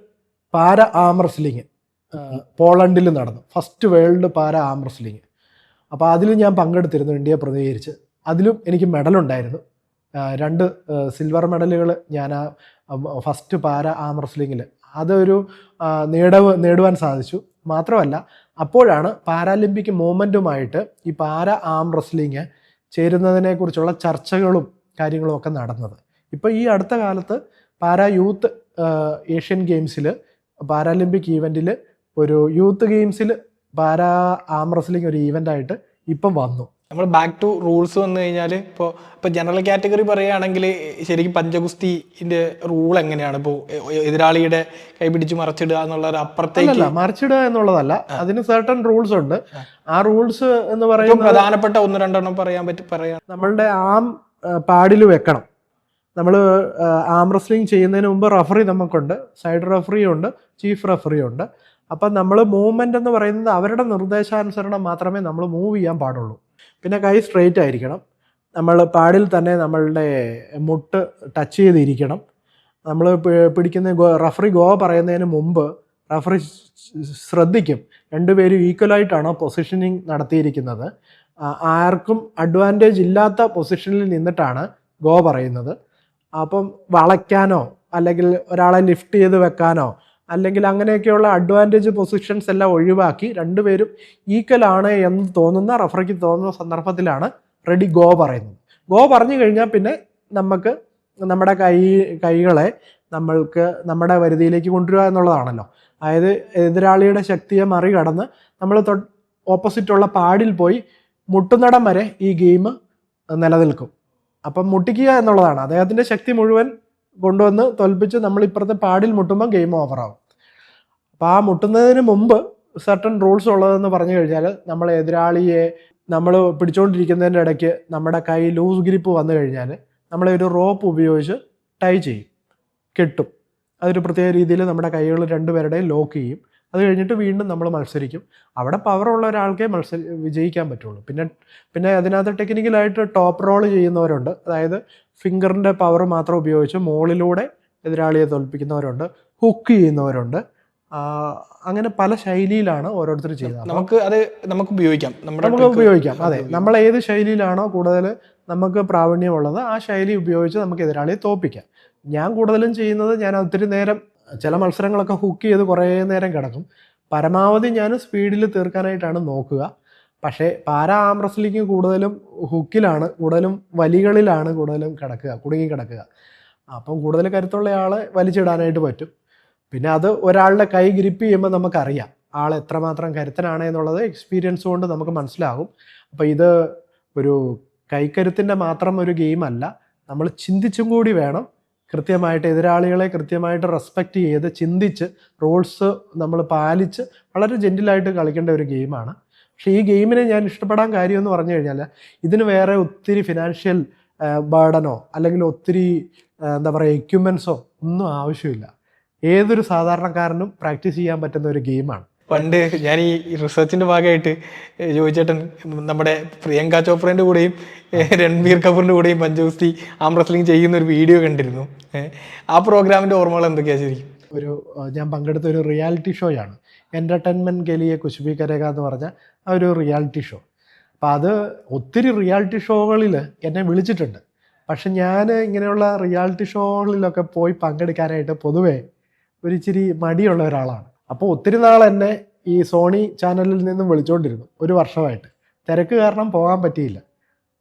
പാരാ ആം റെസ്ലിംഗ് പോളണ്ടിൽ നടന്നു, ഫസ്റ്റ് വേൾഡ് പാരാ ആം റെസ്ലിംഗ്. അപ്പോൾ അതിൽ ഞാൻ പങ്കെടുത്തിരുന്നു, ഇന്ത്യയെ പ്രതിനിധീകരിച്ച്. അതിലും എനിക്ക് മെഡലുണ്ടായിരുന്നു, 2 സിൽവർ മെഡലുകൾ ഞാൻ ആ ഫസ്റ്റ് പാരാ ആം റെസ്ലിംഗിൽ അതൊരു നേടുവാൻ സാധിച്ചു. മാത്രമല്ല അപ്പോഴാണ് പാരാലിമ്പിക് മൂവ്മെൻറ്റുമായിട്ട് ഈ പാരാ ആം റെസ്ലിംഗ് ചേരുന്നതിനെക്കുറിച്ചുള്ള ചർച്ചകളും കാര്യങ്ങളും ഒക്കെ നടന്നത്. ഇപ്പോൾ ഈ അടുത്ത കാലത്ത് പാരാ യൂത്ത് ഏഷ്യൻ ഗെയിംസിൽ, പാരാലിമ്പിക് ഈവൻറ്റിൽ, ഒരു യൂത്ത് ഗെയിംസിൽ പാരാ ആം റെസ്ലിംഗ് ഒരു ഈവൻ്റായിട്ട് ഇപ്പം വന്നു. നമ്മൾ ബാക്ക് ടു റൂൾസ് വന്നു കഴിഞ്ഞാൽ ഇപ്പോൾ ജനറൽ കാറ്റഗറി പറയുകയാണെങ്കിൽ ശരിക്കും പഞ്ചഗുസ്തിൻ്റെ റൂൾ എങ്ങനെയാണ്? ഇപ്പോൾ എതിരാളിയുടെ കൈ പിടിച്ച് മറച്ചിടുക എന്നുള്ള ഒരു അപ്പുറത്തേക്ക് മറിച്ചിടുക എന്നുള്ളതല്ല, അതിന് സർട്ടൺ റൂൾസ് ഉണ്ട്. ആ റൂൾസ് എന്ന് പറയുന്നത് പ്രധാനപ്പെട്ട 1-2 പറയാം. നമ്മളുടെ ആം പാഡിൽ വെക്കണം. നമ്മൾ ആം റെസ്ലിംഗ് ചെയ്യുന്നതിന് മുമ്പ് റഫറി നമുക്കുണ്ട്, സൈഡ് റഫറി ഉണ്ട്, ചീഫ് റഫറി ഉണ്ട്. അപ്പം നമ്മൾ മൂവ്മെൻ്റ് എന്ന് പറയുന്നത് അവരുടെ നിർദ്ദേശാനുസരണം മാത്രമേ നമ്മൾ മൂവ് ചെയ്യാൻ പാടുള്ളൂ. പിന്നെ കൈ സ്ട്രെയിറ്റ് ആയിരിക്കണം, നമ്മൾ പാഡിൽ തന്നെ നമ്മളുടെ മുട്ട് ടച്ച് ചെയ്തിരിക്കണം. നമ്മൾ പിടിക്കുന്ന റഫറി ഗോ പറയുന്നതിന് മുമ്പ് റഫറി ശ്രദ്ധിക്കും രണ്ടുപേരും ഈക്വലായിട്ടാണോ പൊസിഷനിങ് നടത്തിയിരിക്കുന്നത്. ആർക്കും അഡ്വാൻറ്റേജ് ഇല്ലാത്ത പൊസിഷനിൽ നിന്നിട്ടാണ് ഗോ പറയുന്നത്. അപ്പം വളയ്ക്കാനോ അല്ലെങ്കിൽ ഒരാളെ ലിഫ്റ്റ് ചെയ്ത് വെക്കാനോ അല്ലെങ്കിൽ അങ്ങനെയൊക്കെയുള്ള അഡ്വാൻറ്റേജ് പൊസിഷൻസ് എല്ലാം ഒഴിവാക്കി രണ്ടുപേരും ഈക്വൽ ആണ് എന്ന് തോന്നുന്ന, റഫറിക്ക് തോന്നുന്ന സന്ദർഭത്തിലാണ് റെഡി ഗോ പറയുന്നത്. ഗോ പറഞ്ഞു കഴിഞ്ഞാൽ പിന്നെ നമുക്ക് നമ്മുടെ കൈകളെ നമ്മൾക്ക് നമ്മുടെ വരുതിയിലേക്ക് കൊണ്ടുവരിക എന്നുള്ളതാണല്ലോ. അതായത് എതിരാളിയുടെ ശക്തിയെ മറികടന്ന് നമ്മൾ ഓപ്പോസിറ്റുള്ള പാഡിൽ പോയി മുട്ടുന്നിടം വരെ ഈ ഗെയിം നിലനിൽക്കും. അപ്പം മുട്ടിക്കുക എന്നുള്ളതാണ്. അദ്ദേഹത്തിൻ്റെ ശക്തി മുഴുവൻ കൊണ്ടുവന്ന് തോൽപ്പിച്ച് നമ്മൾ ഇപ്പുറത്തെ പാഡിൽ മുട്ടുമ്പോൾ ഗെയിം ഓവറാവും. അപ്പോൾ ആ മുട്ടുന്നതിന് മുമ്പ് സർട്ടൺ റൂൾസ് ഉള്ളതെന്ന് പറഞ്ഞു കഴിഞ്ഞാൽ, നമ്മൾ എതിരാളിയെ നമ്മൾ പിടിച്ചുകൊണ്ടിരിക്കുന്നതിൻ്റെ ഇടയ്ക്ക് നമ്മുടെ കൈ ലൂസ് ഗ്രിപ്പ് വന്നു കഴിഞ്ഞാൽ നമ്മളെ ഒരു റോപ്പ് ഉപയോഗിച്ച് ടൈ ചെയ്യും, കെട്ടും. അതൊരു പ്രത്യേക രീതിയിൽ നമ്മുടെ കൈകൾ രണ്ടുപേരുടെയും ലോക്ക് ചെയ്യും. അത് കഴിഞ്ഞിട്ട് വീണ്ടും നമ്മൾ മത്സരിക്കും. അവിടെ പവറുള്ള ഒരാൾക്കേ വിജയിക്കാൻ പറ്റുള്ളൂ. പിന്നെ അതിനകത്ത് ടെക്നിക്കലായിട്ട് ടോപ്പ് റോൾ ചെയ്യുന്നവരുണ്ട്. അതായത് ഫിംഗറിൻ്റെ പവർ മാത്രം ഉപയോഗിച്ച് മുകളിലൂടെ എതിരാളിയെ തോൽപ്പിക്കുന്നവരുണ്ട്, ഹുക്ക് ചെയ്യുന്നവരുണ്ട്. അങ്ങനെ പല ശൈലിയിലാണ് ഓരോരുത്തർ ചെയ്യുന്നത്. നമുക്ക് ഉപയോഗിക്കാം. അതെ, നമ്മൾ ഏത് ശൈലിയിലാണോ കൂടുതൽ നമുക്ക് പ്രാവീണ്യമുള്ളത് ആ ശൈലി ഉപയോഗിച്ച് നമുക്ക് എതിരാളിയെ തോൽപ്പിക്കാം. ഞാൻ കൂടുതലും ചെയ്യുന്നത്, ഞാൻ ഒത്തിരി നേരം ചില മത്സരങ്ങളൊക്കെ ഹുക്ക് ചെയ്ത് കുറേ നേരം കിടക്കും. പരമാവധി ഞാൻ സ്പീഡിൽ തീർക്കാനായിട്ടാണ് നോക്കുക. പക്ഷേ പാരാ ആം റെസ്ലിംഗ് കൂടുതലും ഹുക്കിലാണ്, കൂടുതലും വലികളിലാണ് കൂടുതലും കുടുങ്ങി കിടക്കുക. അപ്പം കൂടുതൽ കരുത്തുള്ള ആളെ വലിച്ചിടാനായിട്ട് പറ്റും. പിന്നെ അത് ഒരാളുടെ കൈ ഗ്രിപ്പ് ചെയ്യുമ്പോൾ നമുക്കറിയാം ആൾ എത്രമാത്രം കരുത്തനാണ് എന്നുള്ളത് എക്സ്പീരിയൻസ് കൊണ്ട് നമുക്ക് മനസ്സിലാകും. അപ്പോൾ ഇത് ഒരു കൈക്കരുത്തിൻ്റെ മാത്രം ഒരു ഗെയിമല്ല, നമ്മൾ ചിന്തിച്ചും കൂടി വേണം കൃത്യമായിട്ട് എതിരാളികളെ കൃത്യമായിട്ട് റെസ്പെക്റ്റ് ചെയ്ത് ചിന്തിച്ച് റൂൾസ് നമ്മൾ പാലിച്ച് വളരെ ജെന്റിലായിട്ട് കളിക്കേണ്ട ഒരു ഗെയിമാണ്. പക്ഷേ ഈ ഗെയിമിനെ ഞാൻ ഇഷ്ടപ്പെടാൻ കാര്യം എന്ന് പറഞ്ഞു കഴിഞ്ഞാൽ, ഇതിന് വേറെ ഒത്തിരി ഫിനാൻഷ്യൽ ബർഡനോ അല്ലെങ്കിൽ ഒത്തിരി എന്താ പറയുക എക്യുപ്മെൻസോ ഒന്നും ആവശ്യമില്ല. ഏതൊരു സാധാരണക്കാരനും പ്രാക്ടീസ് ചെയ്യാൻ പറ്റുന്ന ഒരു ഗെയിമാണ്. പണ്ട് ഞാൻ ഈ റിസർച്ചിൻ്റെ ഭാഗമായിട്ട് ജോയിച്ചേട്ടൻ നമ്മുടെ പ്രിയങ്ക ചോപ്രേൻ്റെ കൂടെയും രൺബീർ കപൂറിൻ്റെ കൂടെയും പഞ്ചഗുസ്തി ആം റെസ്ലിംഗ് ചെയ്യുന്ന ഒരു വീഡിയോ കണ്ടിരുന്നു. ആ പ്രോഗ്രാമിൻ്റെ ഓർമ്മകൾ എന്തൊക്കെയാണ്? ശരിക്കും ഞാൻ പങ്കെടുത്ത ഒരു റിയാലിറ്റി ഷോയാണ്, എൻ്റർടൈൻമെൻറ്റ് കെലിയെ കുച്ച് ബി കരേഗ എന്ന് പറഞ്ഞ ആ ഒരു റിയാലിറ്റി ഷോ. അപ്പോൾ അത് ഒത്തിരി റിയാലിറ്റി ഷോകളിൽ എന്നെ വിളിച്ചിട്ടുണ്ട്. പക്ഷെ ഞാൻ ഇങ്ങനെയുള്ള റിയാലിറ്റി ഷോകളിലൊക്കെ പോയി പങ്കെടുക്കാനായിട്ട് പൊതുവേ ഒരിച്ചിരി മടിയുള്ള ഒരാളാണ്. അപ്പോൾ ഒത്തിരി നാൾ എന്നെ ഈ സോണി ചാനലിൽ നിന്നും വിളിച്ചുകൊണ്ടിരുന്നു ഒരു വർഷമായിട്ട്. തിരക്ക് കാരണം പോകാൻ പറ്റിയില്ല.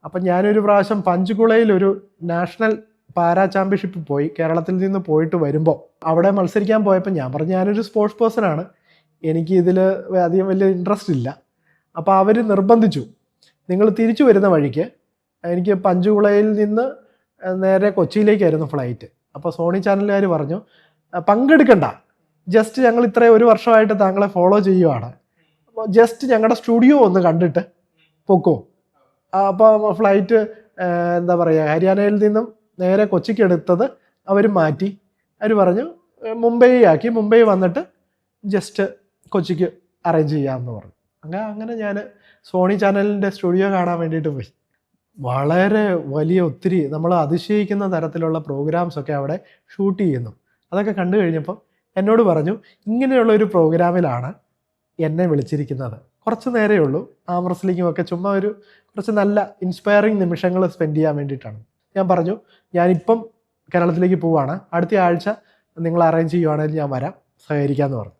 അപ്പം ഞാനൊരു പ്രാവശ്യം പഞ്ചകുളയിൽ ഒരു നാഷണൽ പാരാ ചാമ്പ്യൻഷിപ്പ് പോയി, കേരളത്തിൽ നിന്ന് പോയിട്ട് വരുമ്പോൾ അവിടെ മത്സരിക്കാൻ പോയപ്പോൾ ഞാൻ പറഞ്ഞു ഞാനൊരു സ്പോർട്സ് പേഴ്സണാണ്, എനിക്ക് ഇതിൽ അധികം വലിയ ഇൻട്രസ്റ്റ് ഇല്ല. അപ്പോൾ അവർ നിർബന്ധിച്ചു, നിങ്ങൾ തിരിച്ചു വരുന്ന വഴിക്ക് എനിക്ക് പഞ്ചകുളയിൽ നിന്ന് നേരെ കൊച്ചിയിലേക്കായിരുന്നു ഫ്ലൈറ്റ്. അപ്പോൾ സോണി ചാനലുകാർ പറഞ്ഞു പങ്കെടുക്കണ്ട, ജസ്റ്റ് ഞങ്ങൾ ഇത്രയും ഒരു വർഷമായിട്ട് താങ്കളെ ഫോളോ ചെയ്യുവാണ്, അപ്പോൾ ജസ്റ്റ് ഞങ്ങളുടെ സ്റ്റുഡിയോ ഒന്ന് കണ്ടിട്ട് പൊക്കോ. അപ്പോൾ ഫ്ലൈറ്റ് എന്താ പറയുക, ഹരിയാനയിൽ നിന്നും നേരെ കൊച്ചിക്ക് എടുത്തത് അവർ മാറ്റി. അവർ പറഞ്ഞു മുംബൈ ആക്കി, മുംബൈ വന്നിട്ട് ജസ്റ്റ് കൊച്ചിക്ക് അറേഞ്ച് ചെയ്യാമെന്ന് പറഞ്ഞു. അങ്ങനെ ഞാൻ സോണി ചാനലിൻ്റെ സ്റ്റുഡിയോ കാണാൻ വേണ്ടിയിട്ട് പോയി. വളരെ വലിയ ഒത്തിരി നമ്മൾ അതിശയിക്കുന്ന തരത്തിലുള്ള പ്രോഗ്രാംസൊക്കെ അവിടെ ഷൂട്ട് ചെയ്യുന്നു. അതൊക്കെ കണ്ടു കഴിഞ്ഞപ്പോൾ എന്നോട് പറഞ്ഞു ഇങ്ങനെയുള്ള ഒരു പ്രോഗ്രാമിലാണ് എന്നെ വിളിച്ചിരിക്കുന്നത്, കുറച്ച് നേരേ ഉള്ളൂ, ആം റെസ്ലിംഗും ഒക്കെ ചുമ്മാ ഒരു കുറച്ച് നല്ല ഇൻസ്പയറിങ് നിമിഷങ്ങൾ സ്പെൻഡ് ചെയ്യാൻ വേണ്ടിയിട്ടാണ്. ഞാൻ പറഞ്ഞു ഞാനിപ്പം കേരളത്തിലേക്ക് പോവുകയാണ്, അടുത്ത ആഴ്ച നിങ്ങൾ അറേഞ്ച് ചെയ്യുവാണെങ്കിൽ ഞാൻ വരാം, സഹകരിക്കാമെന്ന് പറഞ്ഞു.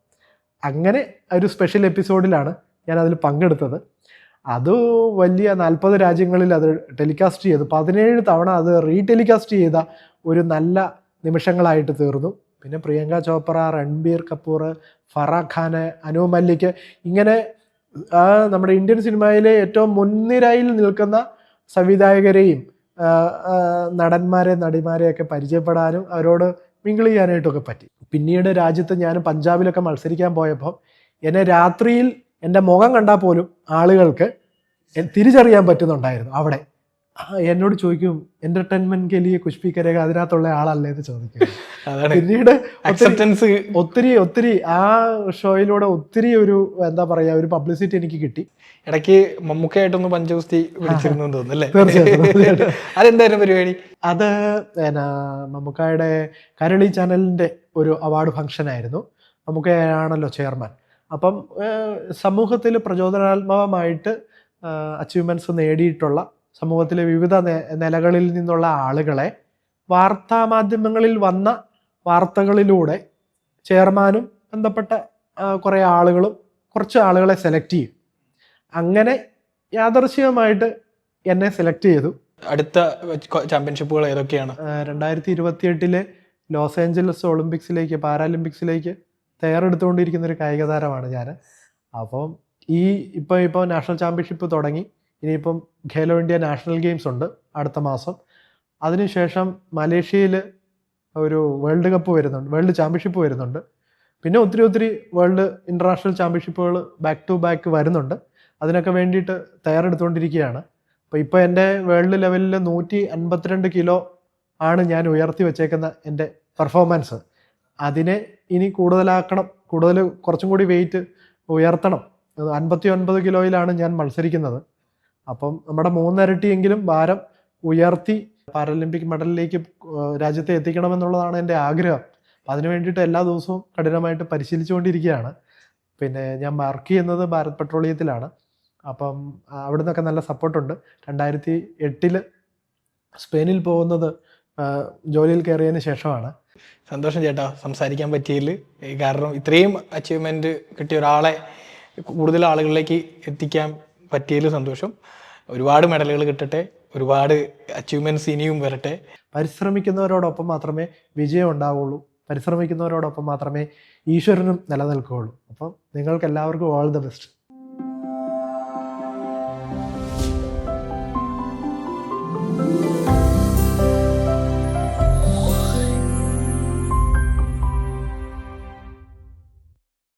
അങ്ങനെ ഒരു സ്പെഷ്യൽ എപ്പിസോഡിലാണ് ഞാൻ അതിൽ പങ്കെടുത്തത്. അത് വലിയ 40 രാജ്യങ്ങളിൽ അത് ടെലികാസ്റ്റ് ചെയ്തു, 17 തവണ അത് റീടെലികാസ്റ്റ് ചെയ്ത ഒരു നല്ല നിമിഷങ്ങളായിട്ട് തീർന്നു. പിന്നെ പ്രിയങ്ക ചോപ്ര, രൺബീർ കപൂർ, ഫറാഖ് ഖാൻ, അനു മല്ലിക്, ഇങ്ങനെ നമ്മുടെ ഇന്ത്യൻ സിനിമയിലെ ഏറ്റവും മുൻനിരയിൽ നിൽക്കുന്ന സംവിധായകരെയും നടിമാരെയൊക്കെ പരിചയപ്പെടാനും അവരോട് മിങ്കിൾ ചെയ്യാനായിട്ടൊക്കെ പറ്റി. പിന്നീട് രാജ്യത്ത് ഞാൻ പഞ്ചാബിലൊക്കെ മത്സരിക്കാൻ പോയപ്പോൾ എന്നെ രാത്രിയിൽ എൻ്റെ മുഖം കണ്ടാൽ പോലും ആളുകൾക്ക് തിരിച്ചറിയാൻ പറ്റുന്നുണ്ടായിരുന്നു. അവിടെ എന്നോട് ചോദിക്കും എൻ്റർടൈൻമെൻറ്റ് കെലിയെ കുഷ്പി കരേഗ, അതിനകത്തുള്ള ആളല്ലേ എന്ന് ചോദിക്കും. പിന്നീട് ഒത്തിരി ആ ഷോയിലൂടെ ഒത്തിരി ഒരു എന്താ പറയുക ഒരു പബ്ലിസിറ്റി എനിക്ക് കിട്ടി. ഇടയ്ക്ക് മമ്മൂക്കയായിട്ടൊന്ന് പഞ്ചഗുസ്തി വിളിച്ചിരുന്നു തോന്നുന്നല്ലേ? തീർച്ചയായിട്ടും. അതെന്തായിരുന്നു പരിപാടി? അത് മമ്മൂക്കയുടെ കരളി ചാനലിൻ്റെ ഒരു അവാർഡ് ഫംഗ്ഷൻ ആയിരുന്നു. മമ്മൂക്കയാണല്ലോ ചെയർമാൻ. അപ്പം സമൂഹത്തിൽ പ്രചോദനാത്മകമായിട്ട് അച്ചീവ്മെൻറ്റ്സ് നേടിയിട്ടുള്ള സമൂഹത്തിലെ വിവിധ നിലകളിൽ നിന്നുള്ള ആളുകളെ വാർത്താമാധ്യമങ്ങളിൽ വന്ന വാർത്തകളിലൂടെ ചെയർമാനും ബന്ധപ്പെട്ട കുറേ ആളുകളും കുറച്ച് ആളുകളെ സെലക്ട് ചെയ്യും. അങ്ങനെ യാദർശികമായിട്ട് എന്നെ സെലക്ട് ചെയ്തു. അടുത്ത ചാമ്പ്യൻഷിപ്പുകൾ ഏതൊക്കെയാണ്? 2028 ലോസ് ഏഞ്ചലസ് ഒളിമ്പിക്സിലേക്ക്, പാരാലിമ്പിക്സിലേക്ക് തയ്യാറെടുത്തുകൊണ്ടിരിക്കുന്ന ഒരു കായിക താരമാണ് ഞാൻ. അപ്പം ഇപ്പോൾ നാഷണൽ ചാമ്പ്യൻഷിപ്പ് തുടങ്ങി, ഇനിയിപ്പം ഖേലോ ഇന്ത്യ നാഷണൽ ഗെയിംസ് ഉണ്ട് അടുത്ത മാസം. അതിനുശേഷം മലേഷ്യയിൽ ഒരു വേൾഡ് കപ്പ് വരുന്നുണ്ട്, വേൾഡ് ചാമ്പ്യൻഷിപ്പ് വരുന്നുണ്ട്. പിന്നെ ഒത്തിരി വേൾഡ് ഇൻ്റർനാഷണൽ ചാമ്പ്യൻഷിപ്പുകൾ ബാക്ക് ടു ബാക്ക് വരുന്നുണ്ട്. അതിനൊക്കെ വേണ്ടിയിട്ട് തയ്യാറെടുത്തുകൊണ്ടിരിക്കുകയാണ്. ഇപ്പോൾ എൻ്റെ വേൾഡ് ലെവലിൽ 152 കിലോ ആണ് ഞാൻ ഉയർത്തി വെച്ചേക്കുന്ന എൻ്റെ പെർഫോമൻസ്. അതിനെ ഇനി കൂടുതലാക്കണം, കുറച്ചും കൂടി വെയിറ്റ് ഉയർത്തണം. 59 കിലോയിലാണ് ഞാൻ മത്സരിക്കുന്നത്. അപ്പം നമ്മുടെ 3 ഇരട്ടിയെങ്കിലും ഭാരം ഉയർത്തി പാരാലിമ്പിക് മെഡലിലേക്ക് രാജ്യത്തെ എത്തിക്കണമെന്നുള്ളതാണ് എൻ്റെ ആഗ്രഹം. അപ്പം അതിനു വേണ്ടിയിട്ട് എല്ലാ ദിവസവും കഠിനമായിട്ട് പരിശീലിച്ചുകൊണ്ടിരിക്കുകയാണ്. പിന്നെ ഞാൻ വർക്ക് ചെയ്യുന്നത് ഭാരത് പെട്രോളിയത്തിലാണ്. അപ്പം അവിടെ നിന്നൊക്കെ നല്ല സപ്പോർട്ടുണ്ട്. 2008 സ്പെയിനിൽ പോകുന്നത് ജോലിയിൽ കയറിയതിന് ശേഷമാണ്. സന്തോഷം ചേട്ടാ സംസാരിക്കാൻ പറ്റിയതിൽ. കാരണം ഇത്രയും അച്ചീവ്മെൻറ്റ് കിട്ടിയ ഒരാളെ കൂടുതൽ ആളുകളിലേക്ക് എത്തിക്കാൻ പറ്റിയതിൽ സന്തോഷം. ഒരുപാട് മെഡലുകൾ കിട്ടട്ടെ, ഒരുപാട് അച്ചീവ്മെൻറ്റ്സ് ഇനിയും വരട്ടെ. പരിശ്രമിക്കുന്നവരോടൊപ്പം മാത്രമേ വിജയം ഉണ്ടാവുള്ളൂ, പരിശ്രമിക്കുന്നവരോടൊപ്പം മാത്രമേ ഈശ്വരനും നിലനിൽക്കുകയുള്ളൂ. അപ്പം നിങ്ങൾക്ക് എല്ലാവർക്കും ഓൾ ദ ബെസ്റ്റ്.